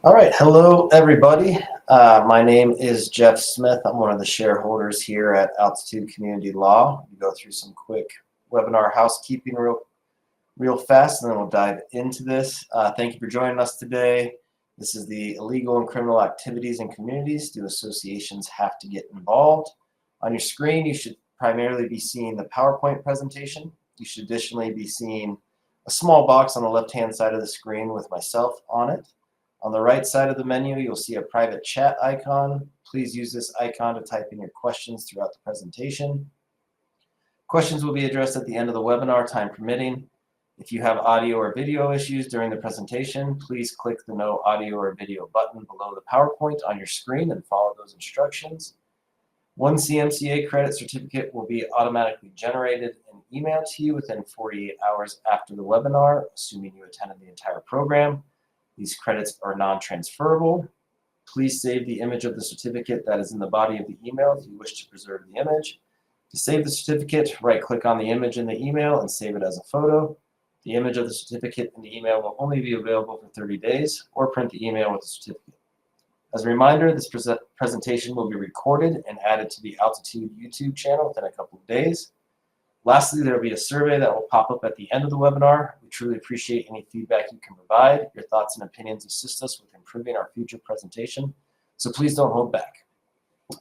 All right, hello everybody. My name is Jeff Smith. I'm one of the shareholders here at Altitude Community Law. We go through some quick webinar housekeeping real fast, and then we'll dive into this. Thank you for joining us today. This is the illegal and criminal activities in communities. Do associations have to get involved? On your screen, you should primarily be seeing the PowerPoint presentation. You should additionally be seeing a small box on the left-hand side of the screen with myself on it. On the right side of the menu, you'll see a private chat icon. Please use this icon to type in your questions throughout the presentation. Questions will be addressed at the end of the webinar, time permitting. If you have audio or video issues during the presentation, please click the No Audio or Video button below the PowerPoint on your screen and follow those instructions. One CMCA credit certificate will be automatically generated and emailed to you within 48 hours after the webinar, assuming you attended the entire program. These credits are non-transferable. Please save the image of the certificate that is in the body of the email if you wish to preserve the image. To save the certificate, right-click on the image in the email and save it as a photo. The image of the certificate in the email will only be available for 30 days, or print the email with the certificate. As a reminder, this presentation will be recorded and added to the Altitude YouTube channel within a couple of days. Lastly, there will be a survey that will pop up at the end of the webinar. We truly appreciate any feedback you can provide. Your thoughts and opinions assist us with improving our future presentation, so please don't hold back.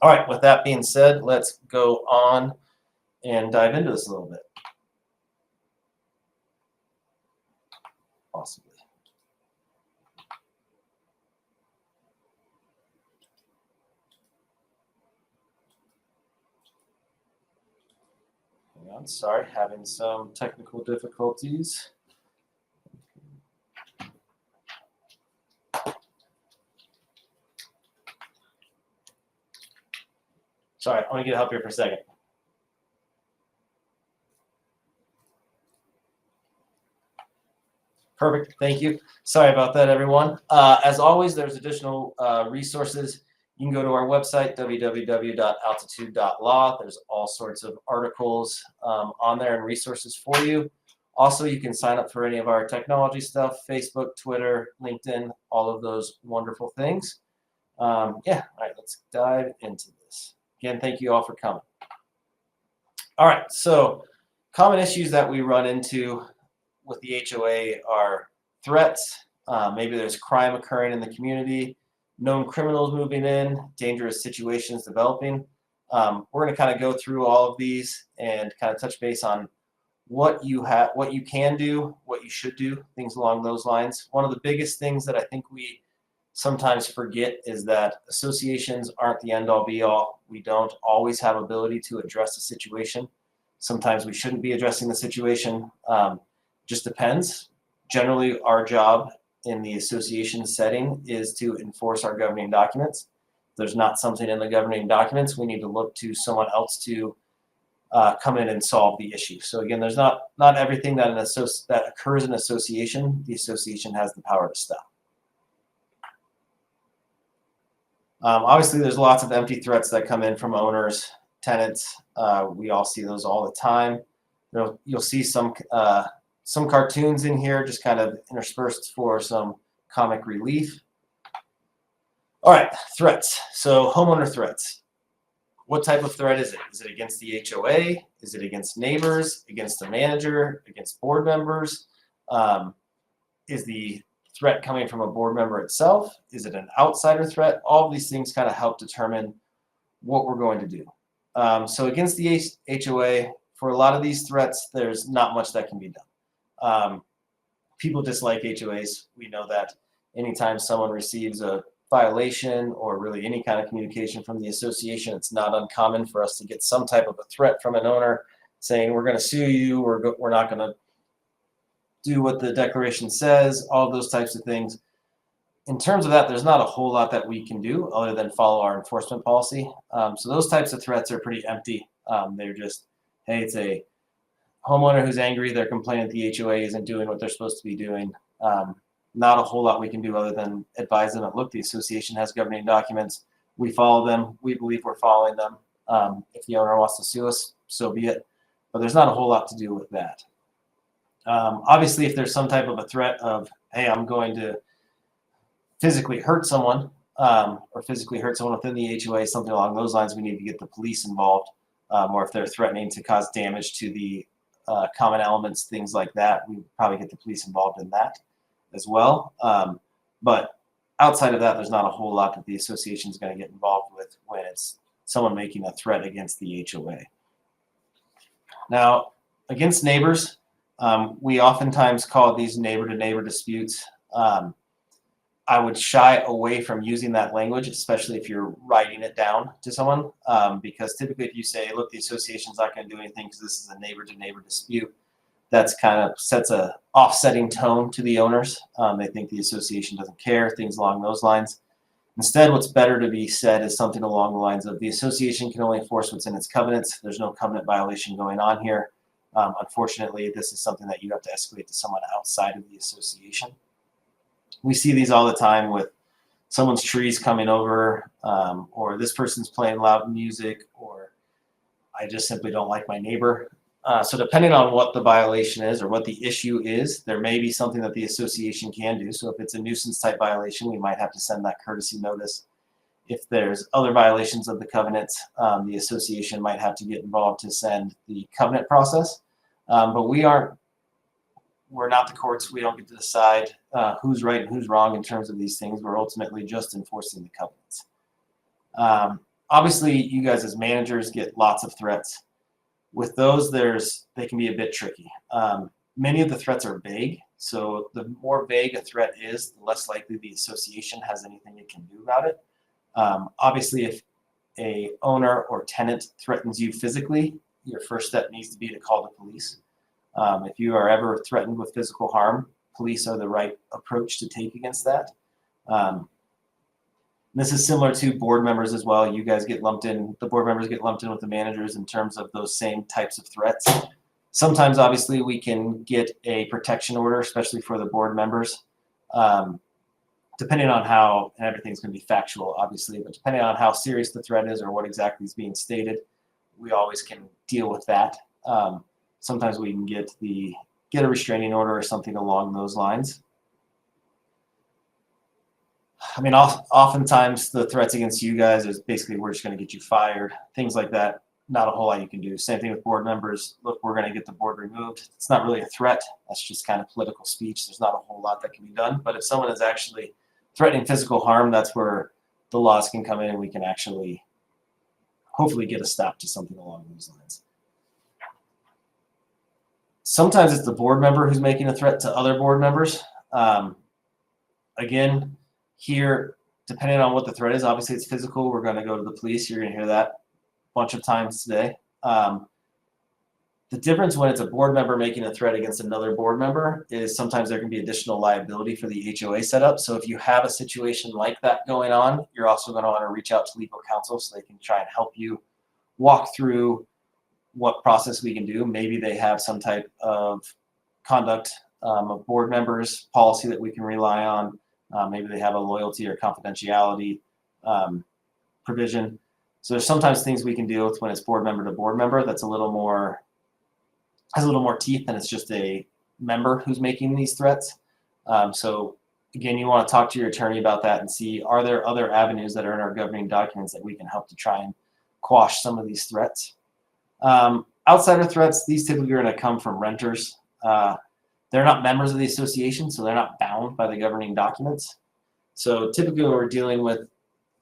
All right, with that being said, let's go on and dive into this a little bit. Possibly. Hang on, sorry, having some technical difficulties. Sorry, I want to get help here for a second. Perfect, thank you. Sorry about that, everyone. As always, there's additional resources. You can go to our website, www.altitude.law. There's all sorts of articles on there and resources for you. Also, you can sign up for any of our technology stuff, Facebook, Twitter, LinkedIn, all of those wonderful things. All right, let's dive into this. Again, thank you all for coming. All right, so common issues that we run into with the HOA are threats. Maybe there's crime occurring in the community, known criminals moving in, dangerous situations developing. We're going to kind of go through all of these and kind of touch base on what you can do, what you should do, things along those lines. One of the biggest things that I think we sometimes forget is that associations aren't the end all be all. We don't always have ability to address a situation. Sometimes we shouldn't be addressing the situation. Just depends. Generally, our job in the association setting is to enforce our governing documents. If there's not something in the governing documents, we need to look to someone else to come in and solve the issue. So again, there's not everything that occurs in an association, the association has the power to stop. Obviously, there's lots of empty threats that come in from owners, tenants. We all see those all the time. You'll see some cartoons in here, just kind of interspersed for some comic relief. All right, threats. So homeowner threats. What type of threat is it? Is it against the HOA? Is it against neighbors, against the manager, against board members? Is the threat coming from a board member itself? Is it an outsider threat? All of these things kind of help determine what we're going to do. So against the HOA, for a lot of these threats, there's not much that can be done. People dislike HOAs. We know that anytime someone receives a violation or really any kind of communication from the association, it's not uncommon for us to get some type of a threat from an owner saying, we're going to sue you, we're not going to do what the declaration says, all those types of things. In terms of that, there's not a whole lot that we can do other than follow our enforcement policy. So those types of threats are pretty empty. They're just, hey, it's a homeowner who's angry, they're complaining that the HOA isn't doing what they're supposed to be doing. Not a whole lot we can do other than advise them that, look, the association has governing documents. We follow them. We believe we're following them. If the owner wants to sue us, so be it. But there's not a whole lot to do with that. Obviously, if there's some type of a threat of, hey, I'm going to physically hurt someone or physically hurt someone within the HOA, something along those lines, we need to get the police involved. Or if they're threatening to cause damage to the common elements, things like that, we probably get the police involved in that as well. But outside of that, there's not a whole lot that the association is going to get involved with when it's someone making a threat against the HOA. Now, against neighbors, we oftentimes call these neighbor-to-neighbor disputes. I would shy away from using that language, especially if you're writing it down to someone, because typically if you say, look, the association's not going to do anything because this is a neighbor-to-neighbor dispute, that's kind of sets a offsetting tone to the owners. They think the association doesn't care, things along those lines. Instead, what's better to be said is something along the lines of the association can only enforce what's in its covenants. There's no covenant violation going on here. Unfortunately, this is something that you have to escalate to someone outside of the association. We see these all the time with someone's trees coming over, or this person's playing loud music, or I just simply don't like my neighbor. So depending on what the violation is or what the issue is, there may be something that the association can do. So if it's a nuisance type violation, we might have to send that courtesy notice. If there's other violations of the covenant, the association might have to get involved to send the covenant process. But we're not the courts. We don't get to decide who's right and who's wrong in terms of these things. We're ultimately just enforcing the covenants. Obviously, you guys as managers get lots of threats. With those, they can be a bit tricky. Many of the threats are vague. So the more vague a threat is, the less likely the association has anything it can do about it. Obviously, if a owner or tenant threatens you physically, your first step needs to be to call the police. If you are ever threatened with physical harm, police are the right approach to take against that. This is similar to board members as well. You guys get lumped in, the board members get lumped in with the managers in terms of those same types of threats. Sometimes, obviously, we can get a protection order, especially for the board members. Depending on how, and everything's going to be factual, obviously, but depending on how serious the threat is or what exactly is being stated, we always can deal with that. Sometimes we can get a restraining order or something along those lines. I mean, oftentimes the threats against you guys is basically we're just going to get you fired, things like that. Not a whole lot you can do. Same thing with board members. Look, we're going to get the board removed. It's not really a threat. That's just kind of political speech. There's not a whole lot that can be done. But if someone is actually threatening physical harm, that's where the laws can come in and we can actually hopefully get a stop to something along those lines. Sometimes it's the board member who's making a threat to other board members. Again, here, depending on what the threat is, obviously it's physical. We're going to go to the police. You're going to hear that a bunch of times today. The difference when it's a board member making a threat against another board member is sometimes there can be additional liability for the HOA setup. So if you have a situation like that going on, you're also going to want to reach out to legal counsel so they can try and help you walk through what process we can do. Maybe they have some type of conduct of board members policy that we can rely on. Maybe they have a loyalty or confidentiality provision. So there's sometimes things we can deal with when it's board member to board member that's has a little more teeth than it's just a member who's making these threats. So again, you want to talk to your attorney about that and see, are there other avenues that are in our governing documents that we can help to try and quash some of these threats. Outsider threats, these typically are going to come from renters. They're not members of the association, so they're not bound by the governing documents. So typically when we're dealing with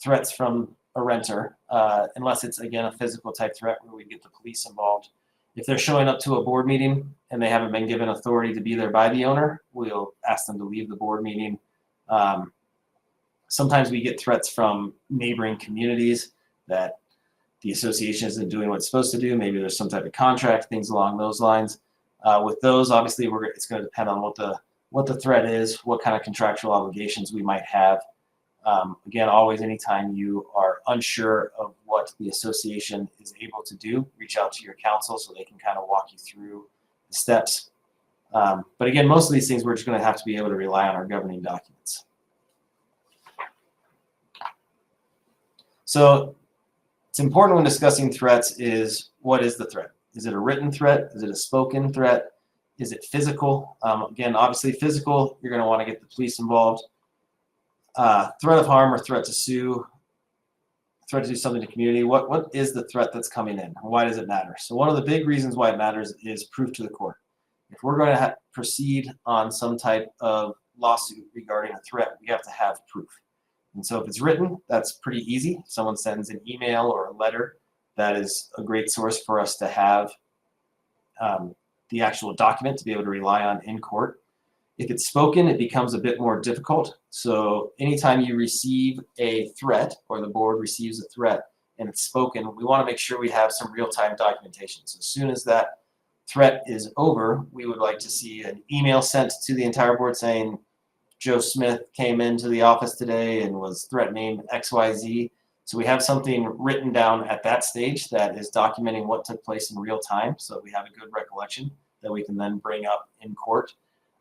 threats from a renter, unless it's, again, a physical type threat where we get the police involved, if they're showing up to a board meeting and they haven't been given authority to be there by the owner, we'll ask them to leave the board meeting. Sometimes we get threats from neighboring communities that the association isn't doing what it's supposed to do. Maybe there's some type of contract, things along those lines. With those, obviously, it's going to depend on what the threat is, what kind of contractual obligations we might have. Again, always, anytime you are unsure of what the association is able to do, reach out to your counsel so they can kind of walk you through the steps. But again, most of these things we're just going to have to be able to rely on our governing documents. So it's important when discussing threats is, what is the threat? Is it a written threat? Is it a spoken threat? Is it physical? Again, obviously physical, you're going to want to get the police involved. Threat of harm or threat to sue, threat to do something to community. What is the threat that's coming in? Why does it matter? So one of the big reasons why it matters is proof to the court. If we're going to proceed on some type of lawsuit regarding a threat, we have to have proof. And so if it's written, that's pretty easy. If someone sends an email or a letter, that is a great source for us to have the actual document to be able to rely on in court. If it's spoken, it becomes a bit more difficult. So anytime you receive a threat or the board receives a threat and it's spoken, we want to make sure we have some real-time documentation. So as soon as that threat is over, we would like to see an email sent to the entire board saying, Joe Smith came into the office today and was threatening XYZ. So we have something written down at that stage that is documenting what took place in real time, so we have a good recollection that we can then bring up in court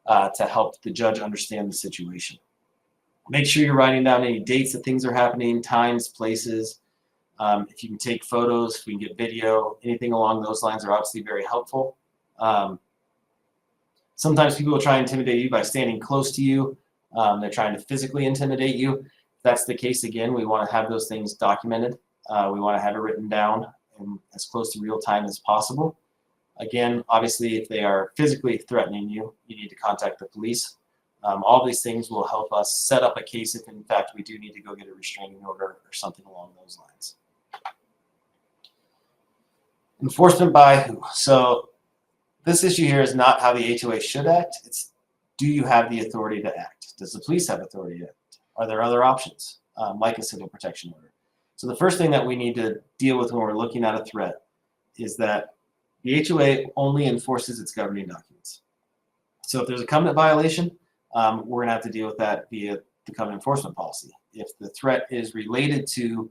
to help the judge understand the situation. Make sure you're writing down any dates that things are happening, times, places. If you can take photos, if we can get video, anything along those lines are obviously very helpful. Sometimes people will try and intimidate you by standing close to you. They're trying to physically intimidate you. If that's the case, again, we want to have those things documented. We want to have it written down in as close to real time as possible. Again, obviously, if they are physically threatening you, you need to contact the police. All these things will help us set up a case if, in fact, we do need to go get a restraining order or something along those lines. Enforcement by who? So this issue here is not how the HOA should act. It's, do you have the authority to act? Does the police have authority to act? Are there other options, like a civil protection order? So the first thing that we need to deal with when we're looking at a threat is that the HOA only enforces its governing documents. So if there's a covenant violation, we're going to have to deal with that via the covenant enforcement policy. If the threat is related to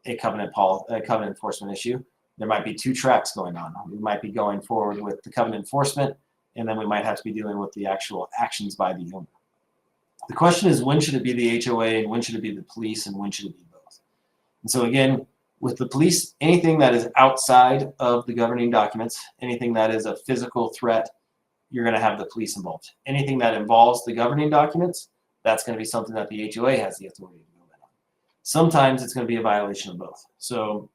a covenant enforcement issue, there might be two tracks going on. We might be going forward with the covenant enforcement, and then we might have to be dealing with the actual actions by the owner. The question is, when should it be the HOA, and when should it be the police, and when should it be both? And so again, with the police, anything that is outside of the governing documents, anything that is a physical threat, you're going to have the police involved. Anything that involves the governing documents, that's going to be something that the HOA has the authority to go in on. Sometimes it's going to be a violation of both. So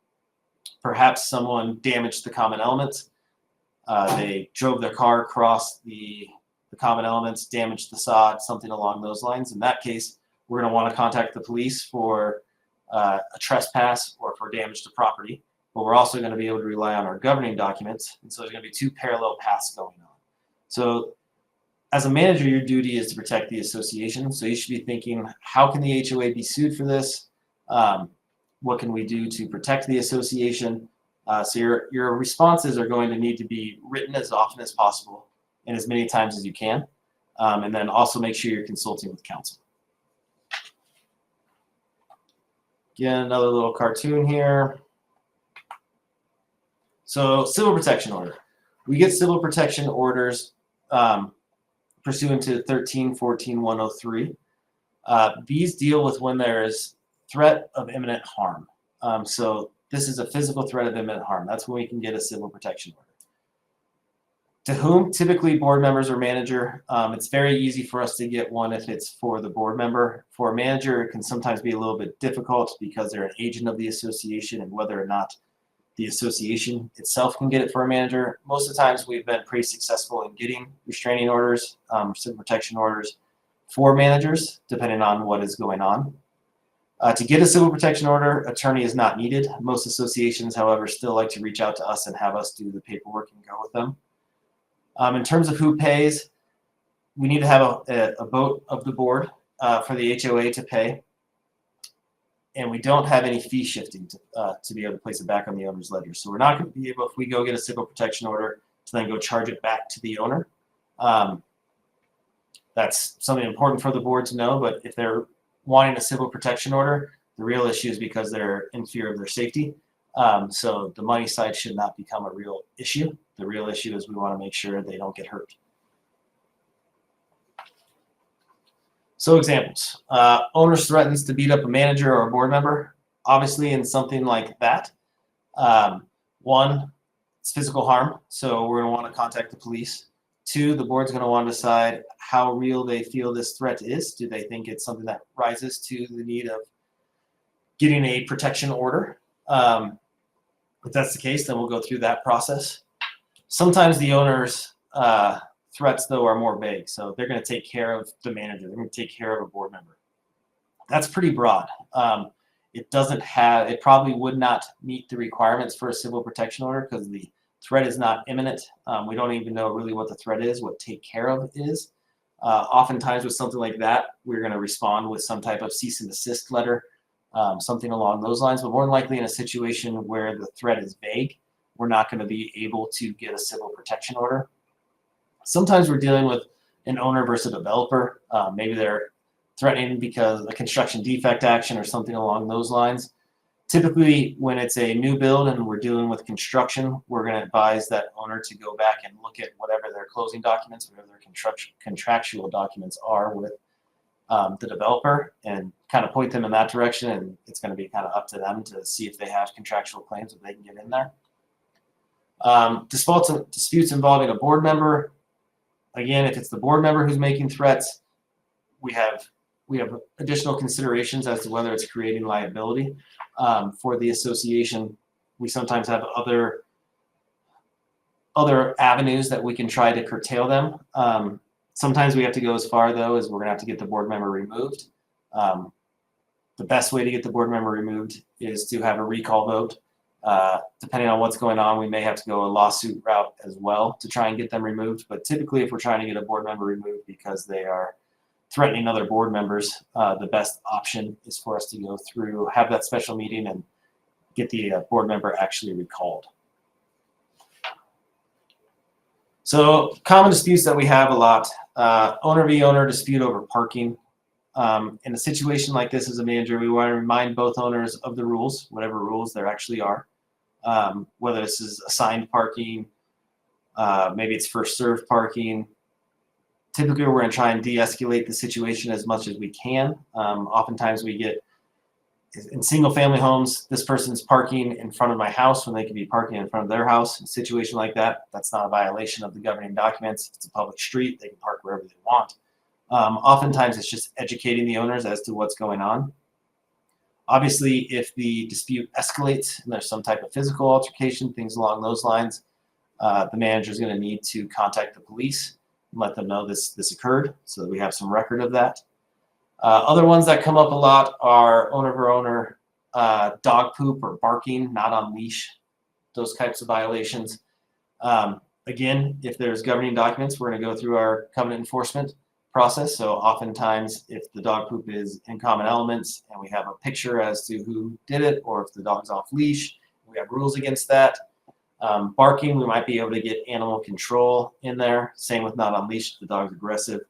perhaps someone damaged the common elements. They drove their car across the common elements, damaged the sod, something along those lines. In that case, we're going to want to contact the police for a trespass or for damage to property. But we're also going to be able to rely on our governing documents. And so there's going to be two parallel paths going on. So as a manager, your duty is to protect the association. So you should be thinking, how can the HOA be sued for this? What can we do to protect the association? So your responses are going to need to be written as often as possible and as many times as you can. And then also make sure you're consulting with counsel. Again, another little cartoon here. So civil protection order. We get civil protection orders pursuant to 13-14-103. These deal with when there is threat of imminent harm. So this is a physical threat of imminent harm. That's when we can get a civil protection order. To whom? Typically board members or manager. It's very easy for us to get one if it's for the board member. For a manager, it can sometimes be a little bit difficult because they're an agent of the association and whether or not the association itself can get it for a manager. Most of the times we've been pretty successful in getting restraining orders, civil protection orders for managers, depending on what is going on. To get a civil protection order, attorney is not needed. Most associations, however, still like to reach out to us and have us do the paperwork and go with them. In terms of who pays, we need to have a vote of the board for the HOA to pay. And we don't have any fee shifting to be able to place it back on the owner's ledger. So we're not going to be able, if we go get a civil protection order, to then go charge it back to the owner. That's something important for the board to know, but if they're wanting a civil protection order, the real issue is because they're in fear of their safety. So the money side should not become a real issue. The real issue is we want to make sure they don't get hurt. So examples, owners threatens to beat up a manager or a board member. Obviously in something like that, one, it's physical harm. So we're gonna want to contact the police. Two, the board's going to want to decide how real they feel this threat is. Do they think it's something that rises to the need of getting a protection order? If that's the case, then we'll go through that process. Sometimes the owner's threats, though, are more vague. So they're going to take care of the manager. They're going to take care of a board member. That's pretty broad. It probably would not meet the requirements for a civil protection order because the threat is not imminent. We don't even know really what the threat is, what take care of is. Oftentimes with something like that, we're going to respond with some type of cease and desist letter, something along those lines. But more than likely in a situation where the threat is vague, we're not going to be able to get a civil protection order. Sometimes we're dealing with an owner versus a developer. Maybe they're threatening because of a construction defect action or something along those lines. Typically, when it's a new build and we're dealing with construction, we're going to advise that owner to go back and look at whatever their closing documents, whatever their contractual documents are with the developer, and kind of point them in that direction. And it's going to be kind of up to them to see if they have contractual claims that they can get in there. Disputes involving a board member. Again, if it's the board member who's making threats, we have additional considerations as to whether it's creating liability for the association. We sometimes have other avenues that we can try to curtail them. Sometimes we have to go as far, though, as we're going to have to get the board member removed. The best way to get the board member removed is to have a recall vote. Depending on what's going on, we may have to go a lawsuit route as well to try and get them removed. But typically, if we're trying to get a board member removed because they are threatening other board members, the best option is for us to go through, have that special meeting and get the board member actually recalled. So common disputes that we have a lot, owner v. owner dispute over parking. In a situation like this as a manager, we want to remind both owners of the rules, whatever rules there actually are, whether this is assigned parking, maybe it's first served parking. Typically, we're going to try and de-escalate the situation as much as we can. Oftentimes we get, in single-family homes, this person's parking in front of my house when they could be parking in front of their house. In a situation like that, that's not a violation of the governing documents. It's a public street. They can park wherever they want. Oftentimes, it's just educating the owners as to what's going on. Obviously, if the dispute escalates and there's some type of physical altercation, things along those lines, the manager is going to need to contact the police and let them know this occurred so that we have some record of that. Other ones that come up a lot are owner-over-owner dog poop or barking, not on leash, those types of violations. Again, if there's governing documents, we're going to go through our covenant enforcement process. So oftentimes, if the dog poop is in common elements and we have a picture as to who did it, or if the dog's off leash, we have rules against that. Barking, we might be able to get animal control in there. Same with not on leash if the dog's aggressive.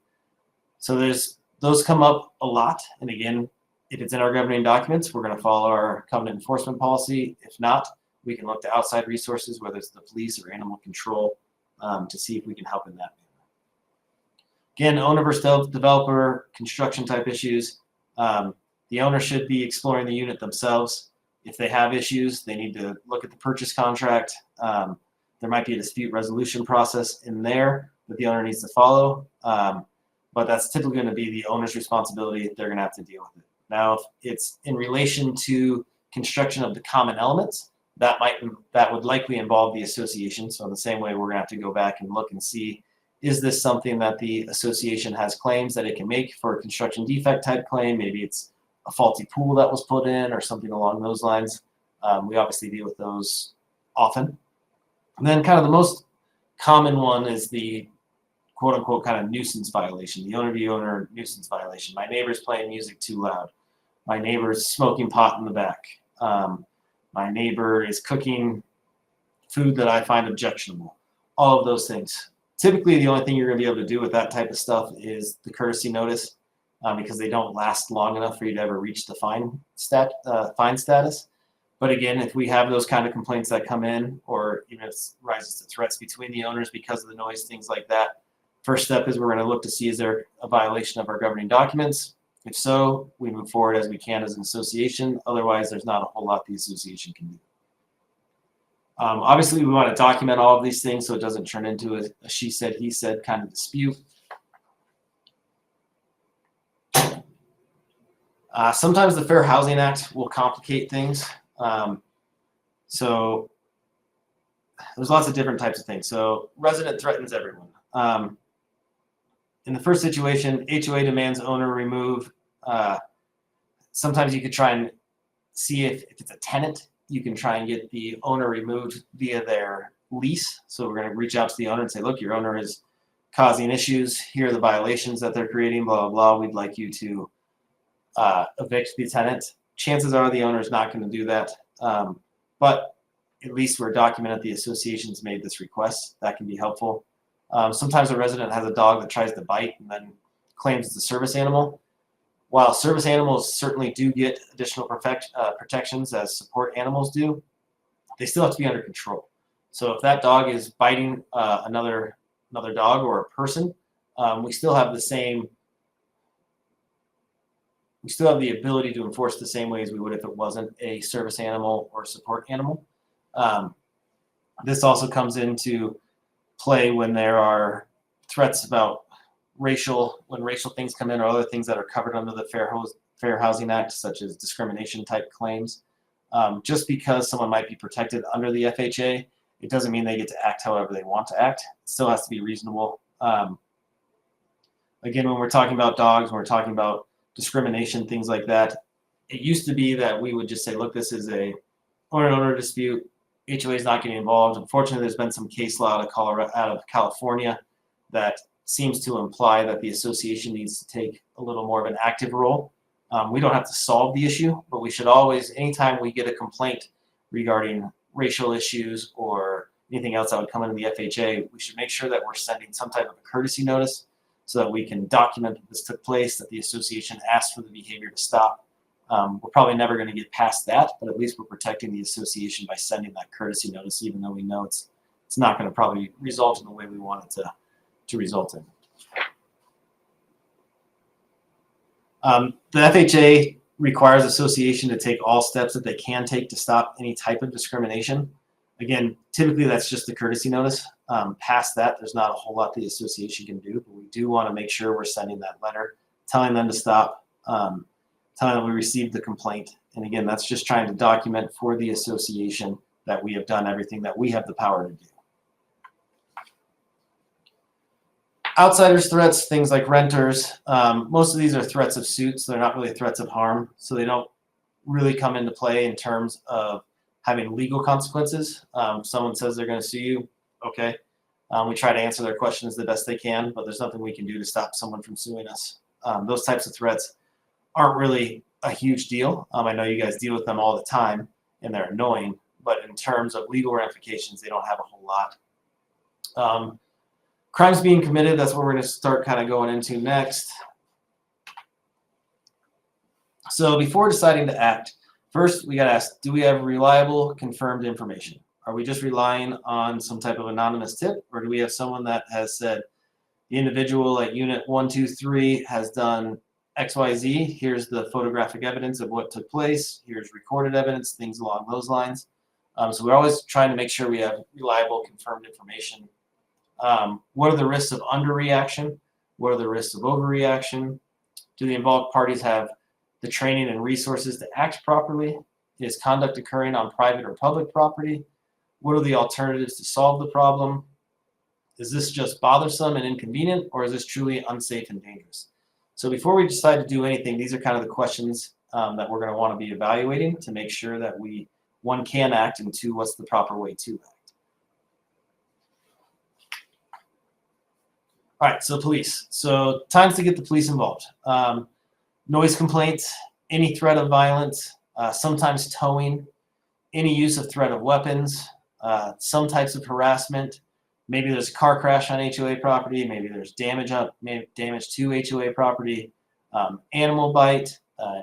So those come up a lot. And again, if it's in our governing documents, we're going to follow our covenant enforcement policy. If not, we can look to outside resources, whether it's the police or animal control, to see if we can help in that. Again, owner versus developer, construction type issues. The owner should be exploring the unit themselves. If they have issues, they need to look at the purchase contract. There might be a dispute resolution process in there that the owner needs to follow. But that's typically going to be the owner's responsibility. They're going to have to deal with it. Now, if it's in relation to construction of the common elements, that would likely involve the association. So in the same way, we're going to have to go back and look and see, is this something that the association has claims that it can make for a construction defect type claim? Maybe it's a faulty pool that was put in or something along those lines. We obviously deal with those often. And then kind of the most common one is the quote unquote kind of nuisance violation, the owner v. owner nuisance violation. My neighbor's playing music too loud. My neighbor's smoking pot in the back. My neighbor is cooking food that I find objectionable. All of those things. Typically, the only thing you're going to be able to do with that type of stuff is the courtesy notice, because they don't last long enough for you to ever reach the fine status. But again, if we have those kind of complaints that come in, or even if it rises to threats between the owners because of the noise, things like that, first step is we're going to look to see, is there a violation of our governing documents? If so, we move forward as we can as an association. Otherwise, there's not a whole lot the association can do. Obviously, we want to document all of these things so it doesn't turn into a she said, he said kind of dispute. Sometimes the Fair Housing Act will complicate things. So there's lots of different types of things. So resident threatens everyone. In the first situation, HOA demands owner remove. Sometimes you could try and see if it's a tenant, you can try and get the owner removed via their lease. So we're going to reach out to the owner and say, look, your owner is causing issues. Here are the violations that they're creating, blah, blah, blah. We'd like you to evict the tenant. Chances are the owner is not going to do that. But at least we're documenting the association's made this request. That can be helpful. Sometimes a resident has a dog that tries to bite and then claims it's a service animal. While service animals certainly do get additional protections as support animals do, they still have to be under control. So if that dog is biting another dog or a person, we still have the ability to enforce the same way as we would if it wasn't a service animal or support animal. This also comes into play when there are threats about when racial things come in or other things that are covered under the Fair Housing Act, such as discrimination type claims. Just because someone might be protected under the FHA, it doesn't mean they get to act however they want to act. It still has to be reasonable. Again, when we're talking about dogs, when we're talking about discrimination, things like that, it used to be that we would just say, look, this is a owner-owner dispute. HOA is not getting involved. Unfortunately, there's been some case law out of California that seems to imply that the association needs to take a little more of an active role. We don't have to solve the issue, but we should always, anytime we get a complaint regarding racial issues or anything else that would come into the FHA, we should make sure that we're sending some type of a courtesy notice so that we can document that this took place, that the association asked for the behavior to stop. We're probably never going to get past that, but at least we're protecting the association by sending that courtesy notice, even though we know it's not going to probably result in the way we want it to result in. The FHA requires association to take all steps that they can take to stop any type of discrimination. Again, typically that's just a courtesy notice. Past that, there's not a whole lot the association can do, but we do want to make sure we're sending that letter, telling them to stop, telling them we received the complaint. And again, that's just trying to document for the association that we have done everything that we have the power to do. Outsiders threats, things like renters, most of these are threats of suits. They're not really threats of harm, so they don't really come into play in terms of having legal consequences. Someone says they're going to sue you, okay. We try to answer their questions the best they can, but there's nothing we can do to stop someone from suing us. Those types of threats aren't really a huge deal. I know you guys deal with them all the time, and they're annoying, but in terms of legal ramifications, they don't have a whole lot. Crimes being committed, that's what we're going to start kind of going into next. So before deciding to act, first we got to ask, do we have reliable, confirmed information? Are we just relying on some type of anonymous tip, or do we have someone that has said, the individual at unit 123 has done XYZ, here's the photographic evidence of what took place, here's recorded evidence, things along those lines. So we're always trying to make sure we have reliable, confirmed information. What are the risks of underreaction? What are the risks of overreaction? Do the involved parties have the training and resources to act properly? Is conduct occurring on private or public property? What are the alternatives to solve the problem? Is this just bothersome and inconvenient, or is this truly unsafe and dangerous? So before we decide to do anything, these are kind of the questions that we're going to want to be evaluating to make sure that we, one, can act, and two, what's the proper way to act. All right, so police. So times to get the police involved. Noise complaints, any threat of violence, sometimes towing, any use of threat of weapons, some types of harassment. Maybe there's a car crash on HOA property. Maybe there's damage to HOA property, animal bite,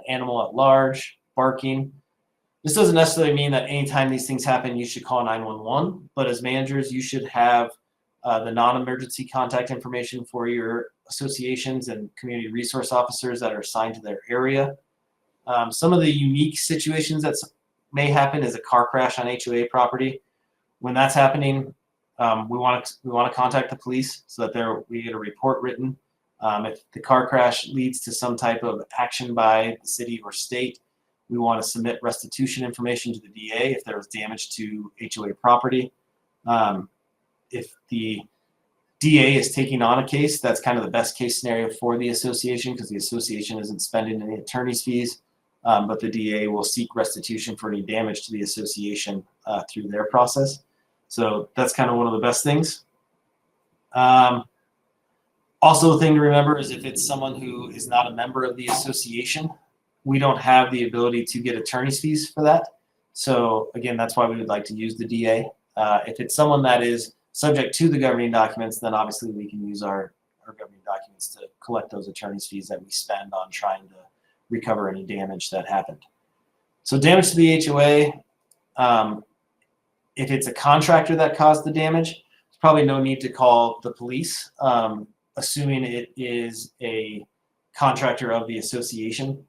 animal at large, barking. This doesn't necessarily mean that anytime these things happen, you should call 911. But as managers, you should have the non-emergency contact information for your associations and community resource officers that are assigned to their area. Some of the unique situations that may happen is a car crash on HOA property. When that's happening, we want to contact the police so that we get a report written. If the car crash leads to some type of action by the city or state, we want to submit restitution information to the DA if there was damage to HOA property. If the DA is taking on a case, that's kind of the best case scenario for the association because the association isn't spending any attorney's fees, but the DA will seek restitution for any damage to the association through their process. So that's kind of one of the best things. Also, a thing to remember is if it's someone who is not a member of the association, we don't have the ability to get attorney's fees for that. So again, that's why we would like to use the DA. If it's someone that is subject to the governing documents, then obviously we can use our governing documents to collect those attorney's fees that we spend on trying to recover any damage that happened. So damage to the HOA, if it's a contractor that caused the damage, there's probably no need to call the police, assuming it is a contractor of the association.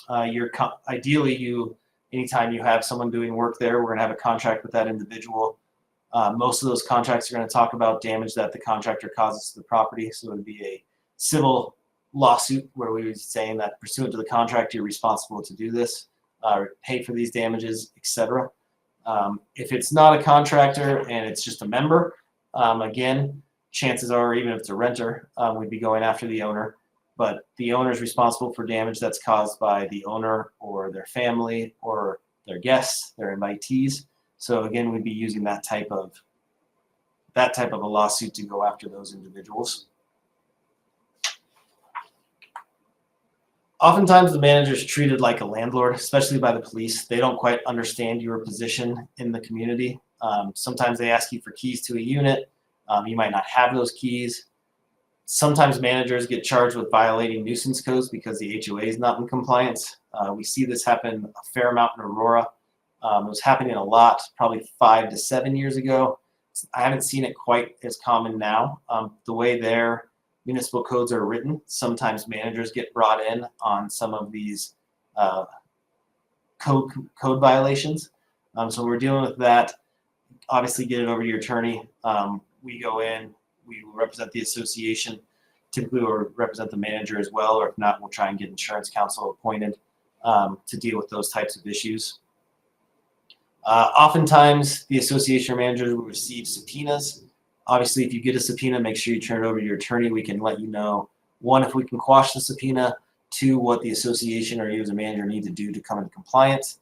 Ideally, anytime you have someone doing work there, we're going to have a contract with that individual. Most of those contracts are going to talk about damage that the contractor causes to the property. So it would be a civil lawsuit where we would be saying that pursuant to the contract, you're responsible to do this, pay for these damages, etc. If it's not a contractor and it's just a member, again, chances are, even if it's a renter, we'd be going after the owner. But the owner is responsible for damage that's caused by the owner or their family or their guests, their invitees. So again, we'd be using that type of a lawsuit to go after those individuals. Oftentimes the manager is treated like a landlord, especially by the police. They don't quite understand your position in the community. Sometimes they ask you for keys to a unit. You might not have those keys. Sometimes managers get charged with violating nuisance codes because the HOA is not in compliance. We see this happen a fair amount in Aurora. It was happening a lot, probably 5 to 7 years ago. I haven't seen it quite as common now. The way their municipal codes are written, sometimes managers get brought in on some of these code violations. So we're dealing with that. Obviously, get it over to your attorney. We go in, we will represent the association. Typically, we'll represent the manager as well, or if not, we'll try and get insurance counsel appointed to deal with those types of issues. Oftentimes, the association managers will receive subpoenas. Obviously, if you get a subpoena, make sure you turn it over to your attorney. We can let you know, one, if we can quash the subpoena, two, what the association or you as a manager need to do to come into compliance.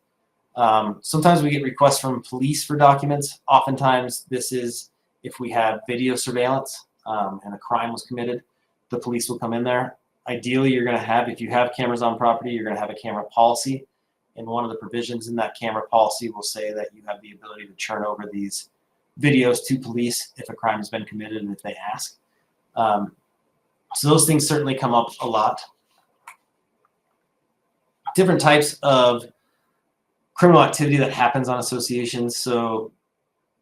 Sometimes we get requests from police for documents. Oftentimes, this is if we have video surveillance and a crime was committed, the police will come in there. Ideally, you're going to have, if you have cameras on property, you're going to have a camera policy. And one of the provisions in that camera policy will say that you have the ability to turn over these videos to police if a crime has been committed and if they ask. So those things certainly come up a lot. Different types of criminal activity that happens on associations. So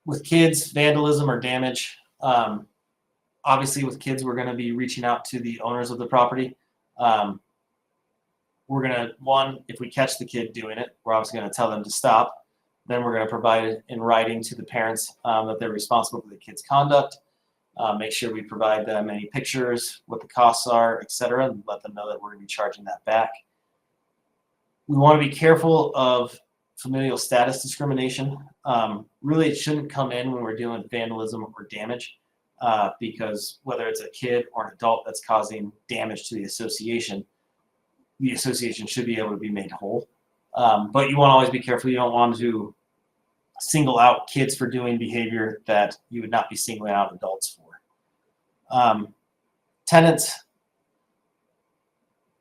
with kids, vandalism or damage. Obviously with kids, we're going to be reaching out to the owners of the property. We're going to, one, if we catch the kid doing it, we're obviously going to tell them to stop. Then we're going to provide it in writing to the parents that they're responsible for the kid's conduct. Make sure we provide them any pictures, what the costs are, etc., and let them know that we're going to be charging that back. We want to be careful of familial status discrimination. Really, it shouldn't come in when we're dealing with vandalism or damage because whether it's a kid or an adult that's causing damage to the association should be able to be made whole. But you want to always be careful. You don't want to single out kids for doing behavior that you would not be singling out adults for. Tenants,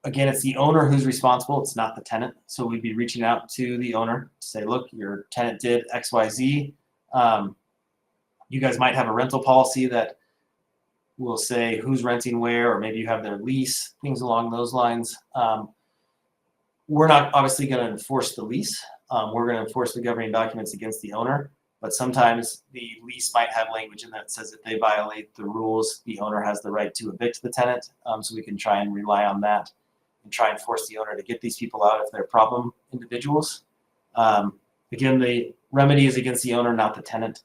again, it's the owner who's responsible. It's not the tenant. So we'd be reaching out to the owner to say, look, your tenant did X, Y, Z. You guys might have a rental policy that will say who's renting where, or maybe you have their lease, things along those lines. We're not obviously going to enforce the lease. We're going to enforce the governing documents against the owner. But sometimes the lease might have language in that says if they violate the rules, the owner has the right to evict the tenant. So we can try and rely on that and try and force the owner to get these people out if they're problem individuals. Again, the remedy is against the owner, not the tenant.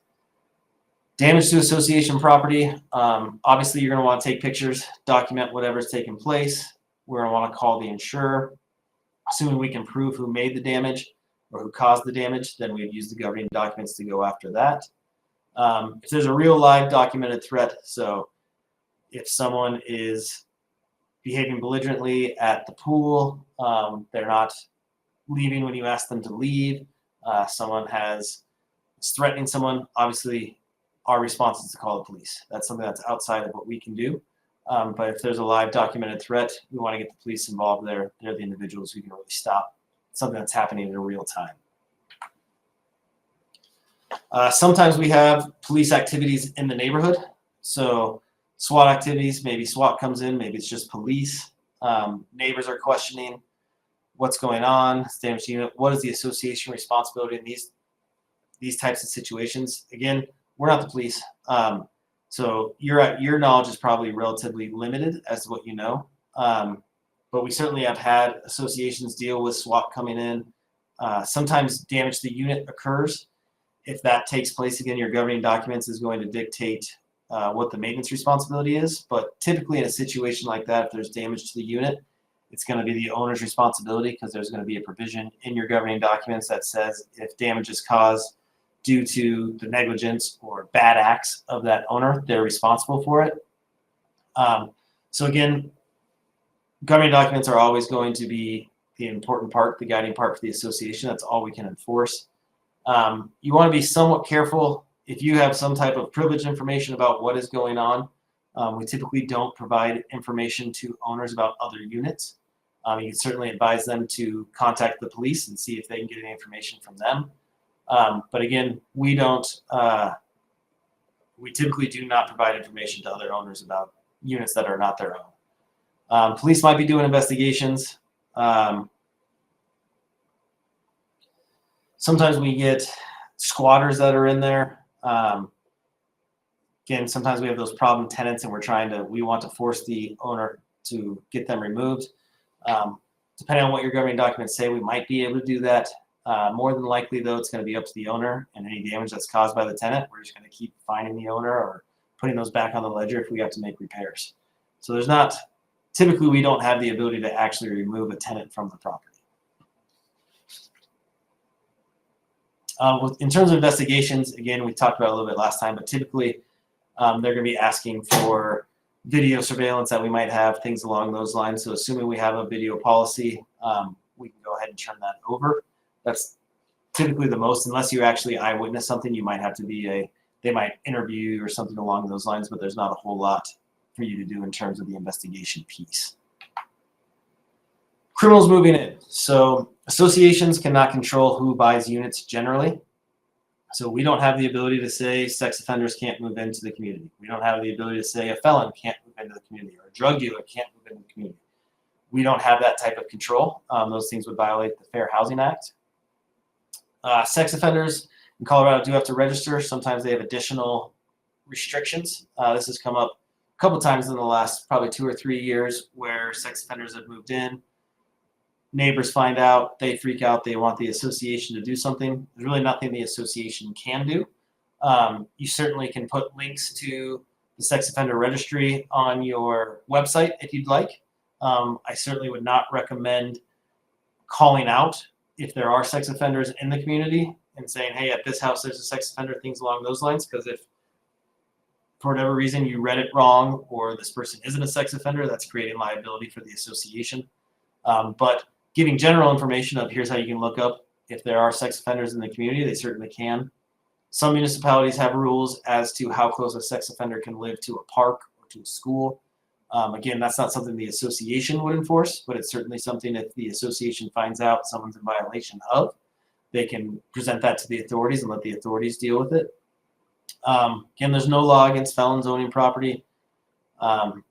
Damage to association property. Obviously, you're going to want to take pictures, document whatever's taken place. We're going to want to call the insurer. Assuming we can prove who made the damage or who caused the damage, then we'd use the governing documents to go after that. If there's a real live documented threat, so if someone is behaving belligerently at the pool, they're not leaving when you ask them to leave, someone is threatening someone, obviously our response is to call the police. That's something that's outside of what we can do. But if there's a live documented threat, we want to get the police involved. They're the individuals who can really stop something that's happening in real time. Sometimes we have police activities in the neighborhood. So SWAT activities, maybe SWAT comes in, maybe it's just police. Neighbors are questioning what's going on, damage unit, what is the association responsibility in these types of situations. Again, we're not the police. So your knowledge is probably relatively limited as to what you know. But we certainly have had associations deal with SWAT coming in. Sometimes damage to the unit occurs. If that takes place, again, your governing documents is going to dictate what the maintenance responsibility is. But typically in a situation like that, if there's damage to the unit, it's going to be the owner's responsibility because there's going to be a provision in your governing documents that says if damage is caused due to the negligence or bad acts of that owner, they're responsible for it. So again, governing documents are always going to be the important part, the guiding part for the association. That's all we can enforce. You want to be somewhat careful if you have some type of privileged information about what is going on. We typically don't provide information to owners about other units. You can certainly advise them to contact the police and see if they can get any information from them. But again, we typically do not provide information to other owners about units that are not their own. Police might be doing investigations. Sometimes we get squatters that are in there. Again, sometimes we have those problem tenants and we want to force the owner to get them removed. Depending on what your governing documents say, we might be able to do that. More than likely, though, it's going to be up to the owner, and any damage that's caused by the tenant, we're just going to keep fining the owner or putting those back on the ledger if we have to make repairs. So typically we don't have the ability to actually remove a tenant from the property. In terms of investigations, again, we talked about it a little bit last time, but typically they're going to be asking for video surveillance that we might have, things along those lines. So assuming we have a video policy, we can go ahead and turn that over. That's typically the most, unless you actually eyewitness something, you might have to they might interview you or something along those lines, but there's not a whole lot for you to do in terms of the investigation piece. Criminals moving in. So associations cannot control who buys units generally. So we don't have the ability to say sex offenders can't move into the community. We don't have the ability to say a felon can't move into the community or a drug dealer can't move into the community. We don't have that type of control. Those things would violate the Fair Housing Act. Sex offenders in Colorado do have to register. Sometimes they have additional restrictions. This has come up a couple times in the last probably 2 or 3 years where sex offenders have moved in. Neighbors find out, they freak out, they want the association to do something. There's really nothing the association can do. You certainly can put links to the sex offender registry on your website if you'd like. I certainly would not recommend calling out if there are sex offenders in the community and saying, hey, at this house there's a sex offender, things along those lines, because if for whatever reason you read it wrong or this person isn't a sex offender, that's creating liability for the association. But giving general information of here's how you can look up if there are sex offenders in the community, they certainly can. Some municipalities have rules as to how close a sex offender can live to a park or to a school. Again, that's not something the association would enforce, but it's certainly something if the association finds out someone's in violation of, they can present that to the authorities and let the authorities deal with it. Again, there's no law against felons owning property.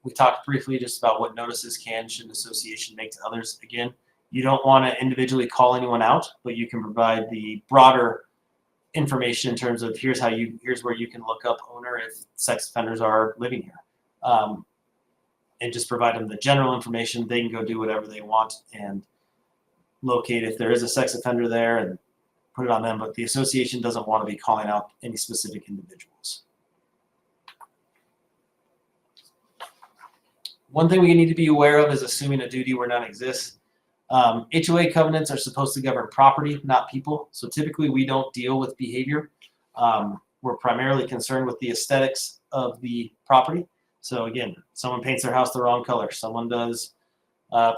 We talked briefly just about what notices should an association make to others. Again, you don't want to individually call anyone out, but you can provide the broader information in terms of here's where you can look up owner if sex offenders are living here. And just provide them the general information. They can go do whatever they want and locate if there is a sex offender there and put it on them. But the association doesn't want to be calling out any specific individuals. One thing we need to be aware of is assuming a duty where none exists. HOA covenants are supposed to govern property, not people. So typically we don't deal with behavior. We're primarily concerned with the aesthetics of the property. So again, someone paints their house the wrong color. Someone does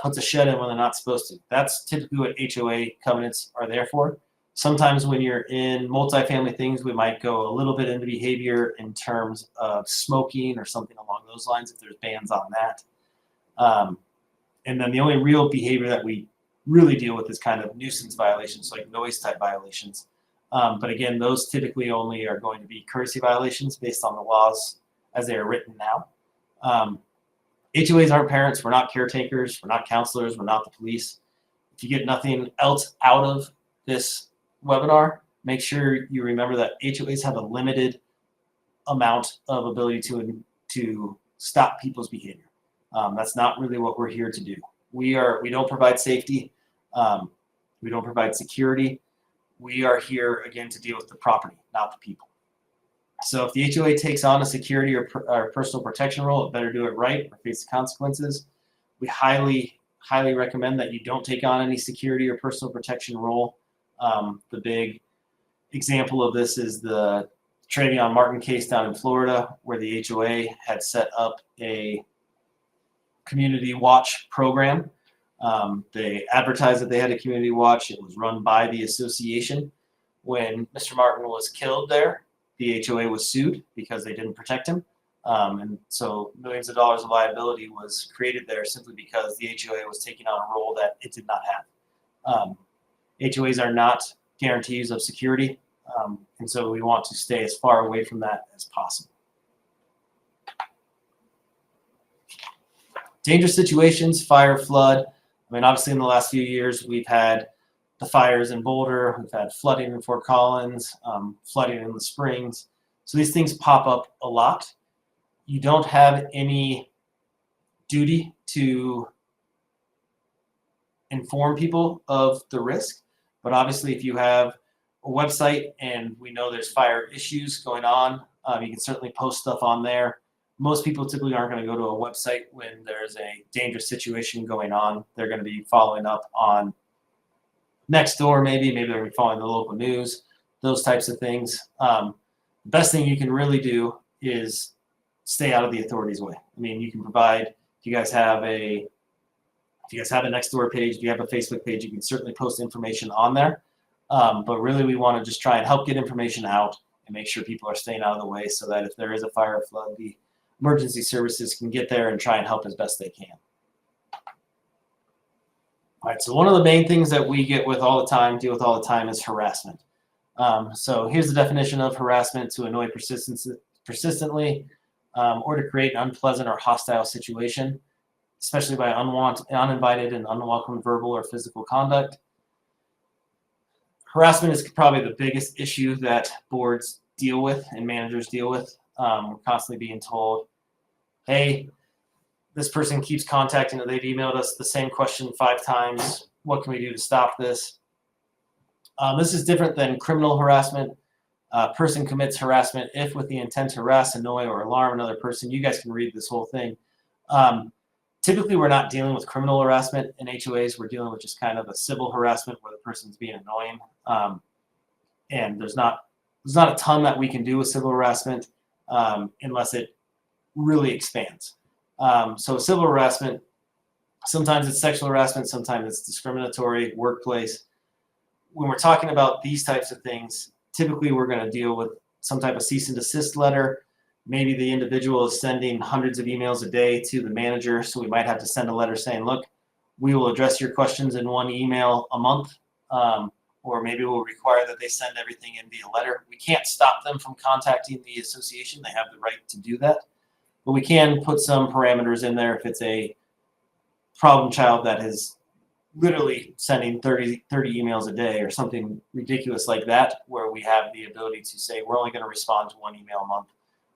puts a shed in when they're not supposed to. That's typically what HOA covenants are there for. Sometimes when you're in multifamily things, we might go a little bit into behavior in terms of smoking or something along those lines if there's bans on that. And then the only real behavior that we really deal with is kind of nuisance violations, like noise type violations. But again, those typically only are going to be courtesy violations based on the laws as they are written now. HOAs aren't parents. We're not caretakers. We're not counselors. We're not the police. If you get nothing else out of this webinar, make sure you remember that HOAs have a limited amount of ability to stop people's behavior. That's not really what we're here to do. We don't provide safety. We don't provide security. We are here again to deal with the property, not the people. So if the HOA takes on a security or personal protection role, it better do it right or face the consequences. We highly recommend that you don't take on any security or personal protection role. The big example of this is the Trayvon Martin case down in Florida, where the HOA had set up a community watch program. They advertised that they had a community watch. It was run by the association. When Mr. Martin was killed there, the HOA was sued because they didn't protect him. And so millions of dollars of liability was created there simply because the HOA was taking on a role that it did not have. HOAs are not guarantees of security. And so we want to stay as far away from that as possible. Dangerous situations, fire, flood. I mean, obviously in the last few years, we've had the fires in Boulder, we've had flooding in Fort Collins, flooding in the Springs. So these things pop up a lot. You don't have any duty to inform people of the risk, but obviously if you have a website and we know there's fire issues going on, you can certainly post stuff on there. Most people typically aren't going to go to a website when there's a dangerous situation going on. They're going to be following up on Nextdoor, maybe they're going to be following the local news, those types of things. The best thing you can really do is stay out of the authorities' way. I mean, you can provide, if you guys have a Nextdoor page, if you have a Facebook page, you can certainly post information on there. But really we want to just try and help get information out and make sure people are staying out of the way so that if there is a fire or flood, the emergency services can get there and try and help as best they can. All right, so one of the main things that we deal with all the time is harassment. So here's the definition of harassment: to annoy persistently or to create an unpleasant or hostile situation, especially by uninvited and unwelcome verbal or physical conduct. Harassment is probably the biggest issue that boards deal with and managers deal with. We're constantly being told, hey, this person keeps contacting, they've emailed us the same question 5 times. What can we do to stop this? This is different than criminal harassment. A person commits harassment if with the intent to harass, annoy, or alarm another person. You guys can read this whole thing. Typically, we're not dealing with criminal harassment in HOAs. We're dealing with just kind of a civil harassment where the person's being annoying. And there's not a ton that we can do with civil harassment unless it really expands. So civil harassment, sometimes it's sexual harassment, sometimes it's discriminatory, workplace. When we're talking about these types of things, typically we're going to deal with some type of cease and desist letter. Maybe the individual is sending hundreds of emails a day to the manager, so we might have to send a letter saying, look, we will address your questions in 1 email a month, or maybe we'll require that they send everything in via letter. We can't stop them from contacting the association. They have the right to do that. But we can put some parameters in there if it's a problem child that is literally sending 30 emails a day or something ridiculous like that, where we have the ability to say, we're only going to respond to 1 email a month.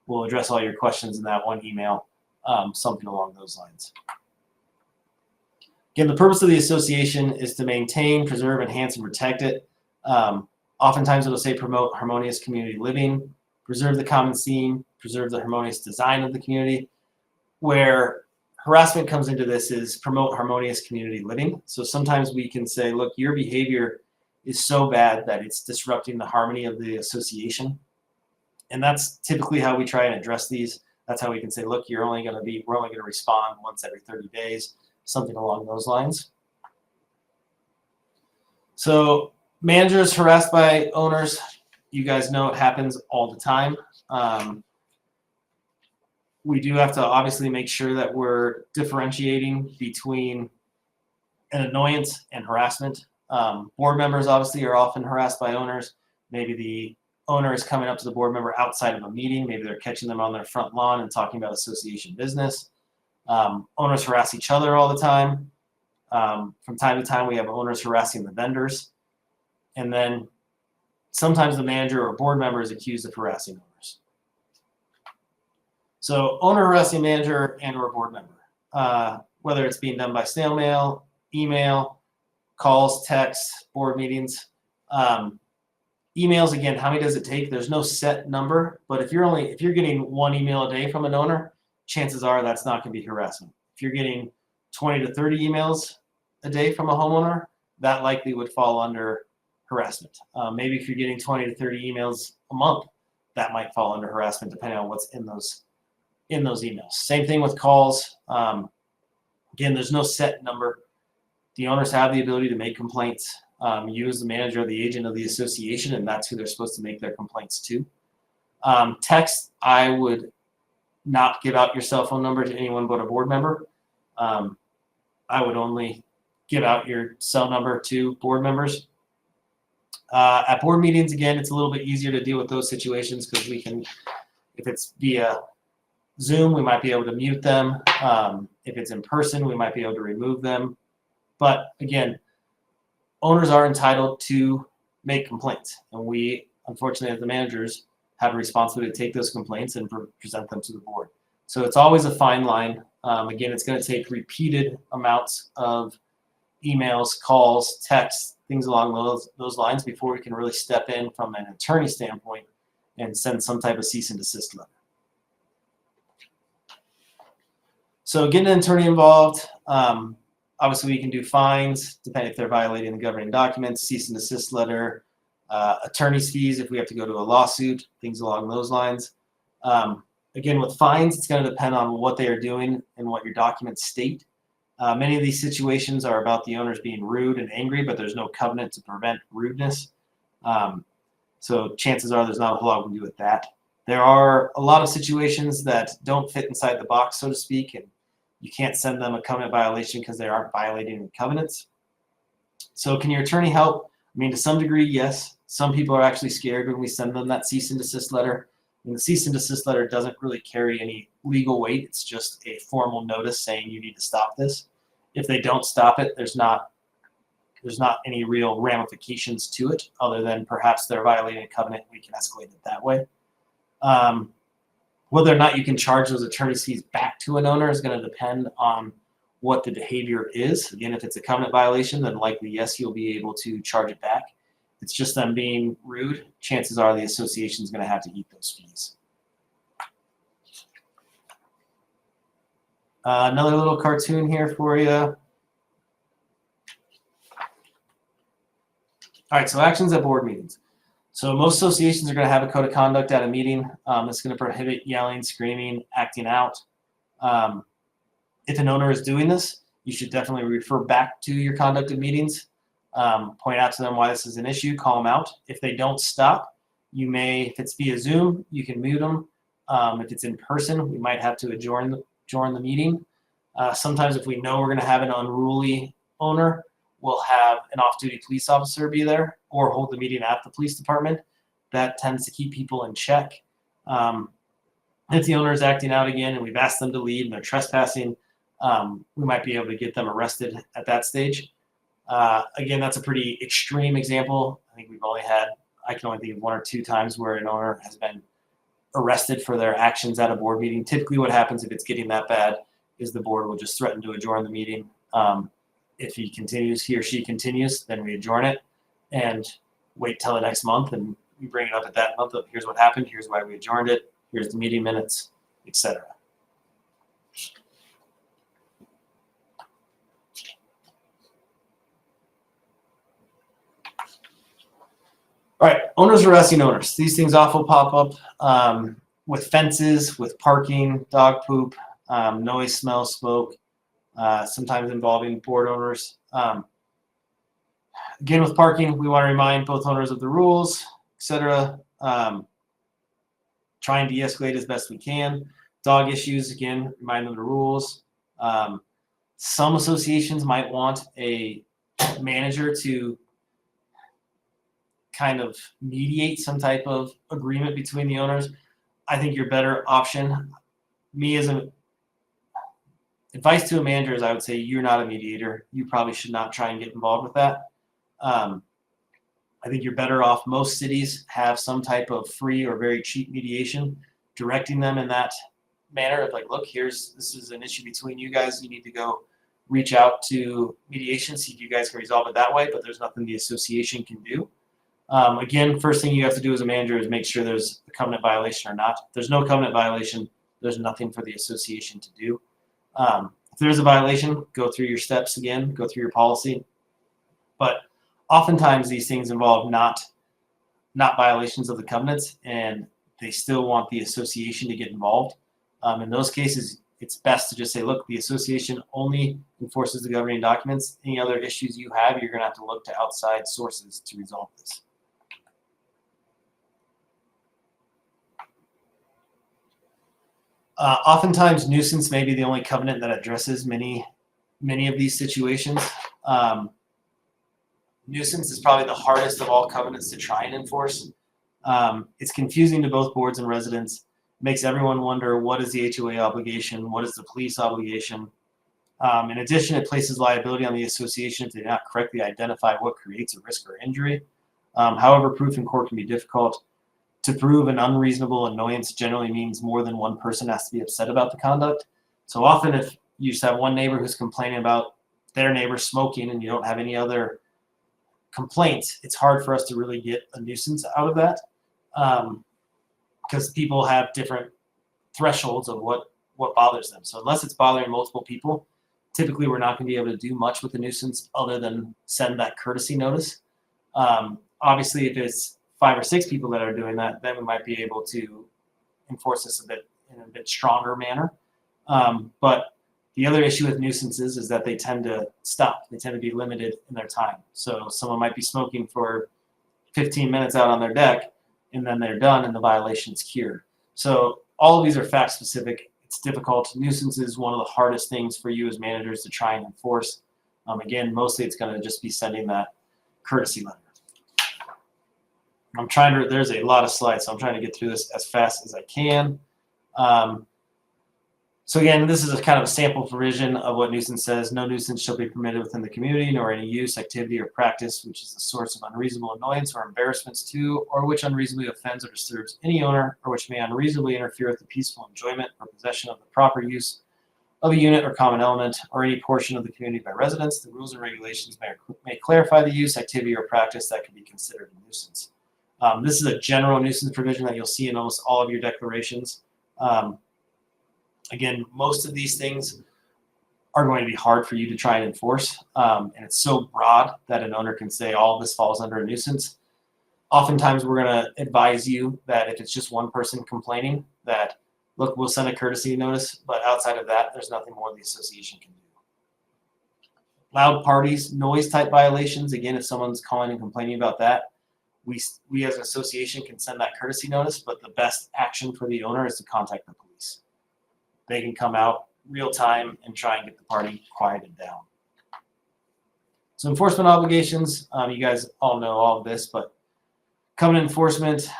We'll address all your questions in that 1 email, something along those lines. Again, the purpose of the association is to maintain, preserve, enhance, and protect it. Oftentimes it'll say promote harmonious community living, preserve the common scene, preserve the harmonious design of the community. Where harassment comes into this is promote harmonious community living. So sometimes we can say, look, your behavior is so bad that it's disrupting the harmony of the association. And that's typically how we try and address these. That's how we can say, look, we're only going to respond once every 30 days, something along those lines. So managers harassed by owners, you guys know it happens all the time. We do have to obviously make sure that we're differentiating between an annoyance and harassment. Board members obviously are often harassed by owners. Maybe the owner is coming up to the board member outside of a meeting. Maybe they're catching them on their front lawn and talking about association business. Owners harass each other all the time. From time to time, we have owners harassing the vendors. And then sometimes the manager or board member is accused of harassing owners. So owner harassing manager and or board member, whether it's being done by snail mail, email, calls, texts, board meetings. Emails, again, how many does it take? There's no set number, but if you're getting one email a day from an owner, chances are that's not going to be harassment. If you're getting 20 to 30 emails a day from a homeowner, that likely would fall under harassment. Maybe if you're getting 20 to 30 emails a month, that might fall under harassment depending on what's in those emails. Same thing with calls. Again, there's no set number. The owners have the ability to make complaints. You as the manager or the agent of the association, and that's who they're supposed to make their complaints to. Text, I would not give out your cell phone number to anyone but a board member. I would only give out your cell number to board members. At board meetings, again, it's a little bit easier to deal with those situations because we can, if it's via Zoom, we might be able to mute them. If it's in person, we might be able to remove them. But again, owners are entitled to make complaints. And we, unfortunately, as the managers, have a responsibility to take those complaints and present them to the board. So it's always a fine line. Again, it's going to take repeated amounts of emails, calls, texts, things along those lines before we can really step in from an attorney standpoint and send some type of cease and desist letter. So getting an attorney involved, obviously we can do fines, depending if they're violating the governing documents, cease and desist letter, attorney's fees if we have to go to a lawsuit, things along those lines. Again, with fines, it's going to depend on what they are doing and what your documents state. Many of these situations are about the owners being rude and angry, but there's no covenant to prevent rudeness. So chances are there's not a whole lot we can do with that. There are a lot of situations that don't fit inside the box, so to speak, and you can't send them a covenant violation because they aren't violating the covenants. So can your attorney help? I mean, to some degree, yes. Some people are actually scared when we send them that cease and desist letter. And the cease and desist letter doesn't really carry any legal weight. It's just a formal notice saying you need to stop this. If they don't stop it, there's not any real ramifications to it other than perhaps they're violating a covenant. We can escalate it that way. Whether or not you can charge those attorney's fees back to an owner is going to depend on what the behavior is. Again, if it's a covenant violation, then likely, yes, you'll be able to charge it back. If it's just them being rude, chances are the association is going to have to eat those fees. Another little cartoon here for you. All right, so actions at board meetings. So most associations are going to have a code of conduct at a meeting. It's going to prohibit yelling, screaming, acting out. If an owner is doing this, you should definitely refer back to your conduct of meetings. Point out to them why this is an issue, call them out. If they don't stop, you may, if it's via Zoom, you can mute them. If it's in person, we might have to adjourn the meeting. Sometimes if we know we're going to have an unruly owner, we'll have an off-duty police officer be there or hold the meeting at the police department. That tends to keep people in check. If the owner is acting out again and we've asked them to leave and they're trespassing, we might be able to get them arrested at that stage. Again, that's a pretty extreme example. I think I can only think of 1 or 2 times where an owner has been arrested for their actions at a board meeting. Typically what happens if it's getting that bad is the board will just threaten to adjourn the meeting. If he or she continues, then we adjourn it and wait till the next month and we bring it up at that month of here's what happened, here's why we adjourned it, here's the meeting minutes, etc. All right, owners harassing owners. These things often pop up with fences, with parking, dog poop, noise, smell, smoke, sometimes involving board owners. Again, with parking, we want to remind both owners of the rules, etc. Try and de-escalate as best we can. Dog issues, again, remind them of the rules. Some associations might want a manager to kind of mediate some type of agreement between the owners. I think your better option, me as an advice to a manager is I would say you're not a mediator. You probably should not try and get involved with that. I think you're better off. Most cities have some type of free or very cheap mediation, directing them in that manner of like, look, this is an issue between you guys. You need to go reach out to mediation, see if you guys can resolve it that way, but there's nothing the association can do. Again, first thing you have to do as a manager is make sure there's a covenant violation or not. If there's no covenant violation, there's nothing for the association to do. If there's a violation, go through your steps again, go through your policy. But oftentimes these things involve not violations of the covenants, and they still want the association to get involved. In those cases, it's best to just say, look, the association only enforces the governing documents. Any other issues you have, you're going to have to look to outside sources to resolve this. Oftentimes, nuisance may be the only covenant that addresses many of these situations. Nuisance is probably the hardest of all covenants to try and enforce. It's confusing to both boards and residents. It makes everyone wonder, what is the HOA obligation? What is the police obligation? In addition, it places liability on the association if they do not correctly identify what creates a risk or injury. However, proof in court can be difficult. To prove an unreasonable annoyance generally means more than one person has to be upset about the conduct. So often if you just have one neighbor who's complaining about their neighbor smoking and you don't have any other complaints, it's hard for us to really get a nuisance out of that, because people have different thresholds of what bothers them. So unless it's bothering multiple people, typically we're not going to be able to do much with the nuisance other than send that courtesy notice. Obviously, if it's 5 or 6 people that are doing that, then we might be able to enforce this in a bit stronger manner. But the other issue with nuisances is that they tend to stop. They tend to be limited in their time. So someone might be smoking for 15 minutes out on their deck, and then they're done and the violation's cured. So all of these are fact specific. It's difficult. Nuisance is one of the hardest things for you as managers to try and enforce. Again, mostly it's going to just be sending that courtesy letter. There's a lot of slides, so I'm trying to get through this as fast as I can. So again, this is a kind of a sample provision of what nuisance says. No nuisance shall be permitted within the community, nor any use, activity, or practice which is the source of unreasonable annoyance or embarrassments to, or which unreasonably offends or disturbs any owner, or which may unreasonably interfere with the peaceful enjoyment or possession of the proper use of a unit or common element, or any portion of the community by residents. The rules and regulations may clarify the use, activity, or practice that can be considered a nuisance. This is a general nuisance provision that you'll see in almost all of your declarations. Again, most of these things are going to be hard for you to try and enforce. And it's so broad that an owner can say all of this falls under a nuisance. Oftentimes we're going to advise you that if it's just one person complaining, that look, we'll send a courtesy notice, but outside of that, there's nothing more the association can do. Loud parties, noise type violations. Again, if someone's calling and complaining about that, we as an association can send that courtesy notice, but the best action for the owner is to contact the police. They can come out real time and try and get the party quieted down. So enforcement obligations, you guys all know all of this, but covenant enforcement,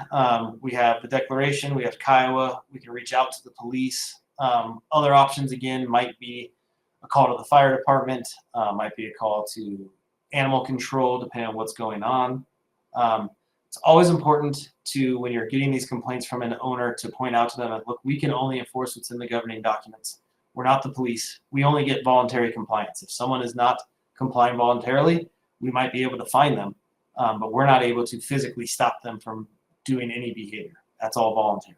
we have the declaration, we have Kiowa, we can reach out to the police. Other options, again, might be a call to the fire department, might be a call to animal control, depending on what's going on. It's always important to, when you're getting these complaints from an owner, to point out to them that, look, we can only enforce what's in the governing documents. We're not the police. We only get voluntary compliance. If someone is not complying voluntarily, we might be able to fine them, but we're not able to physically stop them from doing any behavior. That's all voluntary.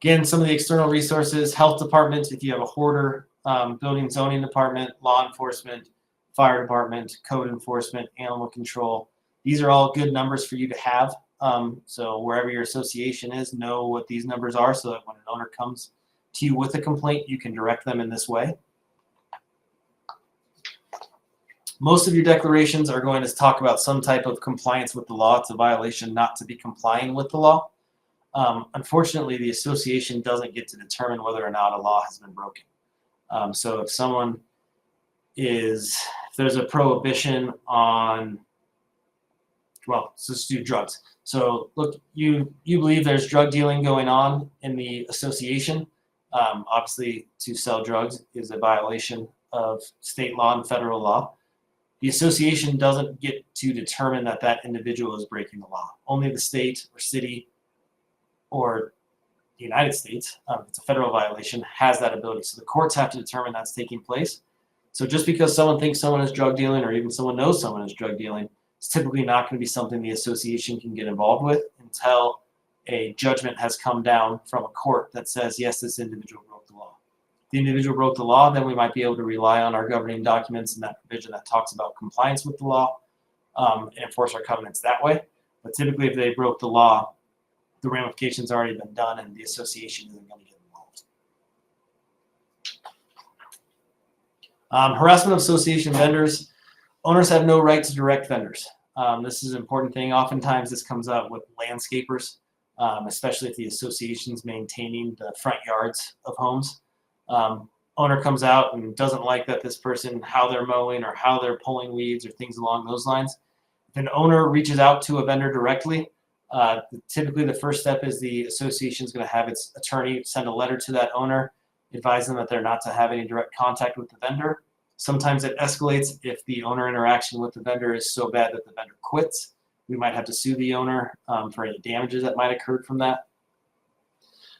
Again, some of the external resources, health department, if you have a hoarder, building zoning department, law enforcement, fire department, code enforcement, animal control. These are all good numbers for you to have. So wherever your association is, know what these numbers are so that when an owner comes to you with a complaint, you can direct them in this way. Most of your declarations are going to talk about some type of compliance with the law. It's a violation not to be complying with the law. Unfortunately, the association doesn't get to determine whether or not a law has been broken. So if someone if there's a prohibition on, well, let's just do drugs. So look, you believe there's drug dealing going on in the association. Obviously, to sell drugs is a violation of state law and federal law. The association doesn't get to determine that that individual is breaking the law. Only the state or city or the United States, if it's a federal violation, has that ability. So the courts have to determine that's taking place. So just because someone thinks someone is drug dealing or even someone knows someone is drug dealing, it's typically not going to be something the association can get involved with until a judgment has come down from a court that says, yes, this individual broke the law. If the individual broke the law, then we might be able to rely on our governing documents and that provision that talks about compliance with the law and enforce our covenants that way. But typically, if they broke the law, the ramifications already been done and the association isn't going to get involved. Harassment of association vendors. Owners have no right to direct vendors. This is an important thing. Oftentimes this comes out with landscapers, especially if the association's maintaining the front yards of homes. Owner comes out and doesn't like that this person, how they're mowing or how they're pulling weeds or things along those lines. If an owner reaches out to a vendor directly, typically the first step is the association is going to have its attorney send a letter to that owner, advise them that they're not to have any direct contact with the vendor. Sometimes it escalates if the owner interaction with the vendor is so bad that the vendor quits. We might have to sue the owner for any damages that might occur from that.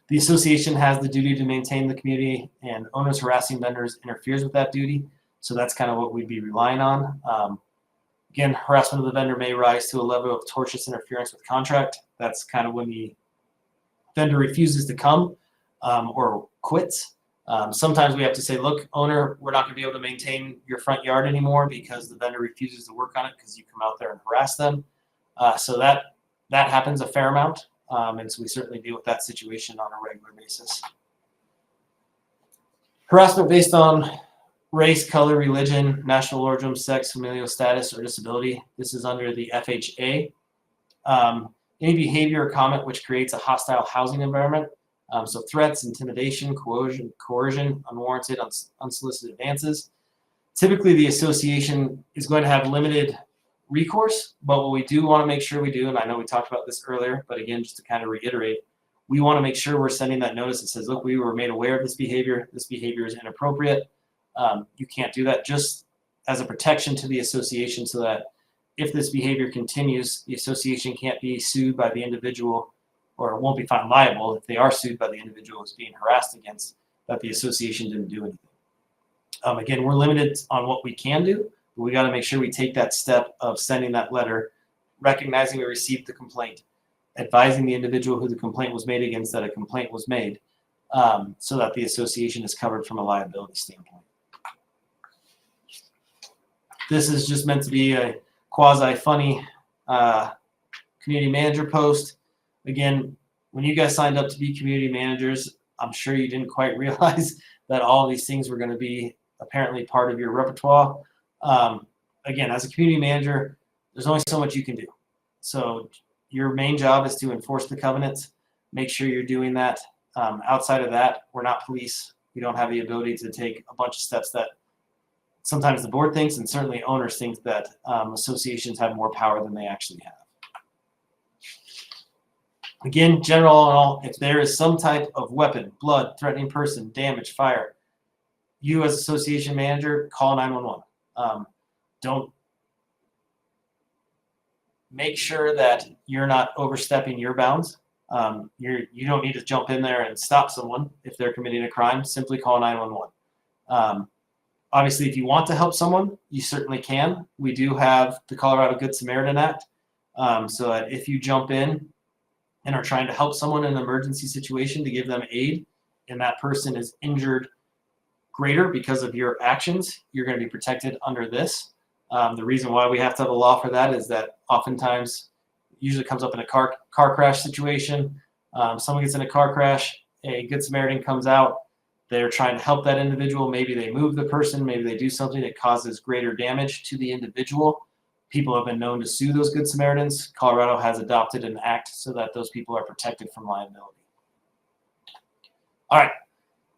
The association has the duty to maintain the community, and owners harassing vendors interferes with that duty. So that's kind of what we'd be relying on. Again, harassment of the vendor may rise to a level of tortious interference with contract. That's kind of when the vendor refuses to come or quits. Sometimes we have to say, look, owner, we're not going to be able to maintain your front yard anymore because the vendor refuses to work on it because you come out there and harass them. So that happens a fair amount. And so we certainly deal with that situation on a regular basis. Harassment based on race, color, religion, national origin, sex, familial status, or disability. This is under the FHA. Any behavior or comment which creates a hostile housing environment. So threats, intimidation, coercion, unwarranted, unsolicited advances. Typically, the association is going to have limited recourse, but what we do want to make sure we do, and I know we talked about this earlier, but again, just to kind of reiterate, we want to make sure we're sending that notice that says, look, we were made aware of this behavior is inappropriate. You can't do that, just as a protection to the association so that if this behavior continues, the association can't be sued by the individual or won't be found liable if they are sued by the individual who's being harassed against, that the association didn't do anything. Again, we're limited on what we can do, but we got to make sure we take that step of sending that letter, recognizing we received the complaint, advising the individual who the complaint was made against that a complaint was made, so that the association is covered from a liability standpoint. This is just meant to be a quasi-funny community manager post. Again, when you guys signed up to be community managers, I'm sure you didn't quite realize that all of these things were going to be apparently part of your repertoire. Again, as a community manager, there's only so much you can do. So your main job is to enforce the covenants, make sure you're doing that. Outside of that, we're not police. We don't have the ability to take a bunch of steps that sometimes the board thinks, and certainly owners think that associations have more power than they actually have. Again, general and all, if there is some type of weapon, blood, threatening person, damage, fire, you as association manager, call 911. Don't make sure that you're not overstepping your bounds. You don't need to jump in there and stop someone if they're committing a crime. Simply call 911. Obviously, if you want to help someone, you certainly can. We do have the Colorado Good Samaritan Act, so that if you jump in and are trying to help someone in an emergency situation to give them aid, and that person is injured greater because of your actions, you're going to be protected under this. The reason why we have to have a law for that is that oftentimes, usually comes up in a car crash situation. Someone gets in a car crash, a Good Samaritan comes out, they're trying to help that individual. Maybe they move the person, maybe they do something that causes greater damage to the individual. People have been known to sue those Good Samaritans. Colorado has adopted an act so that those people are protected from liability. All right,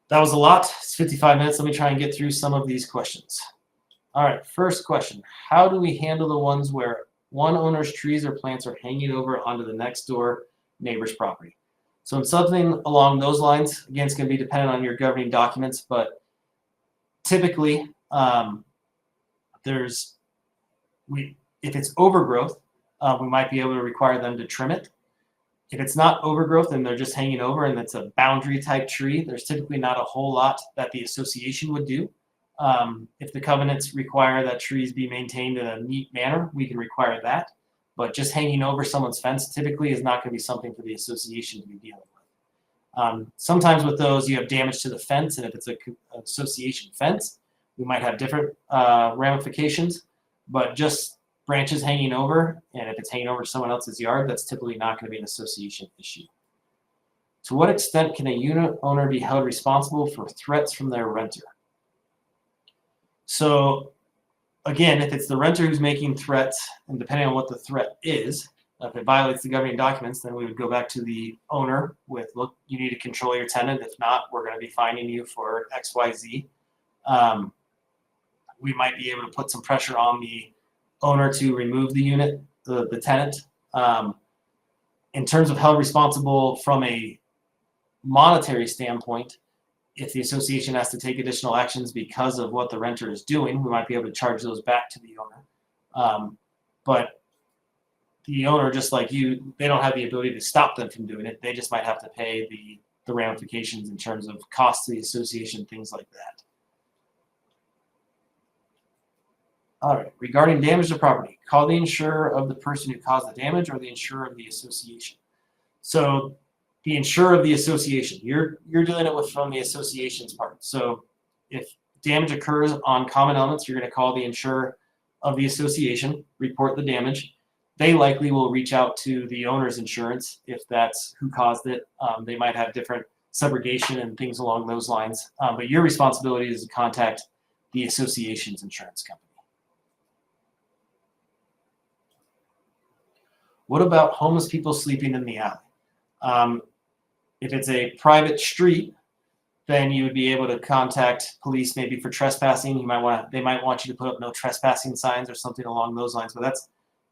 that was a lot. It's 55 minutes. Let me try and get through some of these questions. All right, first question. How do we handle the ones where one owner's trees or plants are hanging over onto the next door neighbor's property? So in something along those lines, again, it's going to be dependent on your governing documents, but typically if it's overgrowth, we might be able to require them to trim it. If it's not overgrowth and they're just hanging over and it's a boundary type tree, there's typically not a whole lot that the association would do. If the covenants require that trees be maintained in a neat manner, we can require that. But just hanging over someone's fence typically is not going to be something for the association to be dealing with. Sometimes with those, you have damage to the fence, and if it's an association fence, we might have different ramifications. But just branches hanging over, and if it's hanging over someone else's yard, that's typically not going to be an association issue. To what extent can a unit owner be held responsible for threats from their renter? So again, if it's the renter who's making threats, and depending on what the threat is, if it violates the governing documents, then we would go back to the owner with, look, you need to control your tenant. If not, we're going to be fining you for X, Y, Z. We might be able to put some pressure on the owner to remove the unit, the tenant. In terms of held responsible from a monetary standpoint, if the association has to take additional actions because of what the renter is doing, we might be able to charge those back to the owner. But the owner, just like you, they don't have the ability to stop them from doing it. They just might have to pay the ramifications in terms of costs to the association, things like that. All right, regarding damage to property, call the insurer of the person who caused the damage or the insurer of the association. So the insurer of the association, you're dealing it with from the association's part. So if damage occurs on common elements, you're going to call the insurer of the association, report the damage. They likely will reach out to the owner's insurance if that's who caused it. They might have different subrogation and things along those lines. But your responsibility is to contact the association's insurance company. What about homeless people sleeping in the alley? If it's a private street, then you would be able to contact police maybe for trespassing. They might want you to put up no trespassing signs or something along those lines. But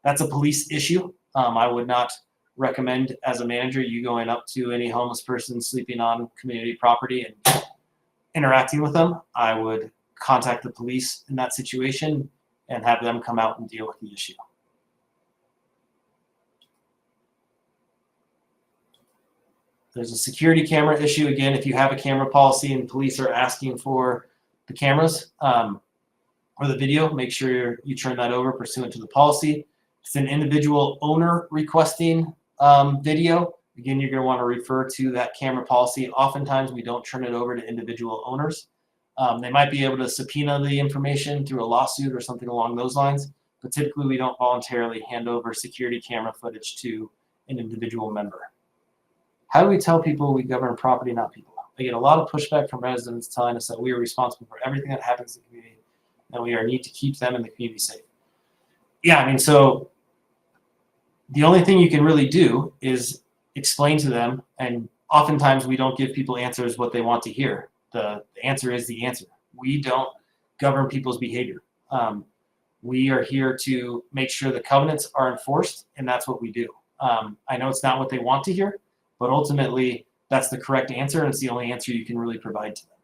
that's a police issue. I would not recommend as a manager you going up to any homeless person sleeping on community property and interacting with them. I would contact the police in that situation and have them come out and deal with the issue. There's a security camera issue. Again, if you have a camera policy and police are asking for the cameras or the video, make sure you turn that over pursuant to the policy. If it's an individual owner requesting video, again, you're going to want to refer to that camera policy. Oftentimes, we don't turn it over to individual owners. They might be able to subpoena the information through a lawsuit or something along those lines, but typically we don't voluntarily hand over security camera footage to an individual member. How do we tell people we govern property, not people? I get a lot of pushback from residents telling us that we are responsible for everything that happens in the community and we need to keep them and the community safe. Yeah, I mean, so the only thing you can really do is explain to them, and oftentimes we don't give people answers what they want to hear. The answer is the answer. We don't govern people's behavior. We are here to make sure the covenants are enforced, and that's what we do. I know it's not what they want to hear, but ultimately, that's the correct answer, and it's the only answer you can really provide to them.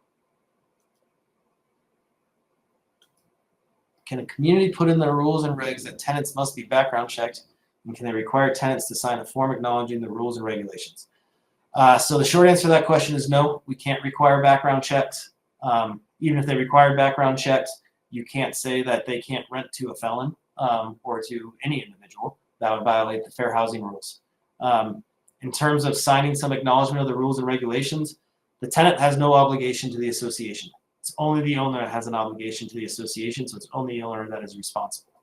Can a community put in their rules and regs that tenants must be background checked, and can they require tenants to sign a form acknowledging the rules and regulations? So the short answer to that question is no, we can't require background checks. Even if they required background checks, you can't say that they can't rent to a felon or to any individual. That would violate the fair housing rules. In terms of signing some acknowledgement of the rules and regulations, the tenant has no obligation to the association. It's only the owner that has an obligation to the association, so it's only the owner that is responsible.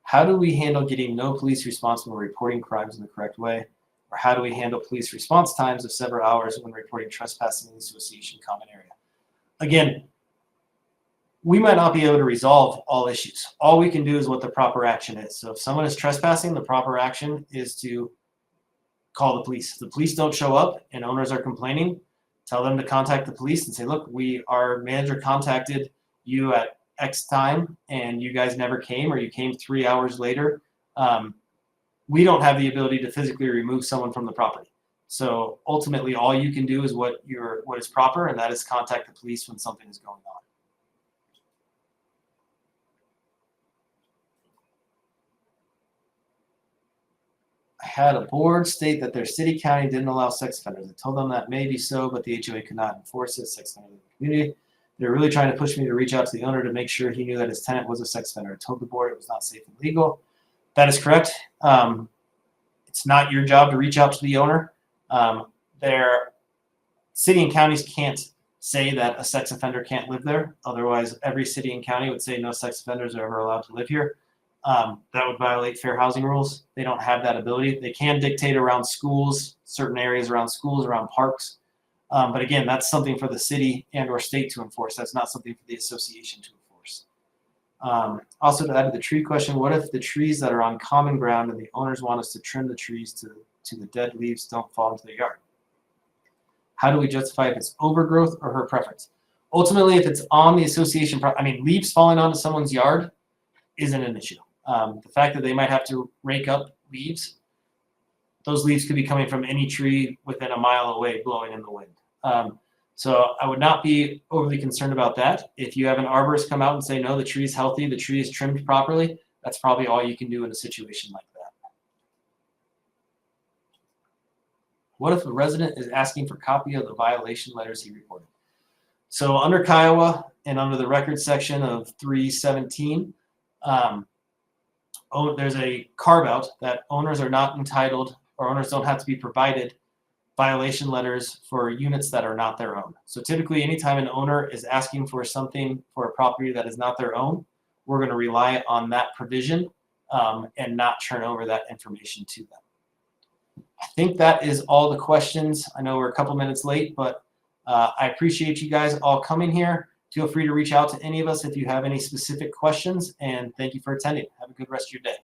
How do we handle getting no police response when reporting crimes in the correct way? Or how do we handle police response times of several hours when reporting trespassing in the association common area? Again, we might not be able to resolve all issues. All we can do is what the proper action is. So if someone is trespassing, the proper action is to call the police. If the police don't show up and owners are complaining, tell them to contact the police and say, look, our manager contacted you at X time and you guys never came, or you came 3 hours later. We don't have the ability to physically remove someone from the property. So ultimately, all you can do is what is proper, and that is contact the police when something is going on. I had a board state that their city county didn't allow sex offenders. I told them that may be so, but the HOA could not enforce it. Sex offender in the community. They're really trying to push me to reach out to the owner to make sure he knew that his tenant was a sex offender. I told the board it was not safe and legal. That is correct. It's not your job to reach out to the owner. Their city and counties can't say that a sex offender can't live there. Otherwise, every city and county would say no sex offenders are ever allowed to live here. That would violate fair housing rules. They don't have that ability. They can dictate around schools, certain areas around schools, around parks. But again, that's something for the city and or state to enforce. That's not something for the association to enforce. Also, to add to the tree question, what if the trees that are on common ground and the owners want us to trim the trees to the dead leaves don't fall into the yard? How do we justify if it's overgrowth or her preference? Ultimately, if it's on the association, leaves falling onto someone's yard isn't an issue. The fact that they might have to rake up leaves, those leaves could be coming from any tree within a mile away blowing in the wind. So I would not be overly concerned about that. If you have an arborist come out and say, no, the tree is healthy, the tree is trimmed properly, that's probably all you can do in a situation like that. What if a resident is asking for a copy of the violation letters he reported? So under Kiowa and under the record section of 317, there's a carve out that owners are not entitled, or owners don't have to be provided violation letters for units that are not their own. So typically, anytime an owner is asking for something for a property that is not their own, we're going to rely on that provision and not turn over that information to them. I think that is all the questions. I know we're a couple minutes late, but I appreciate you guys all coming here. Feel free to reach out to any of us if you have any specific questions, and thank you for attending. Have a good rest of your day.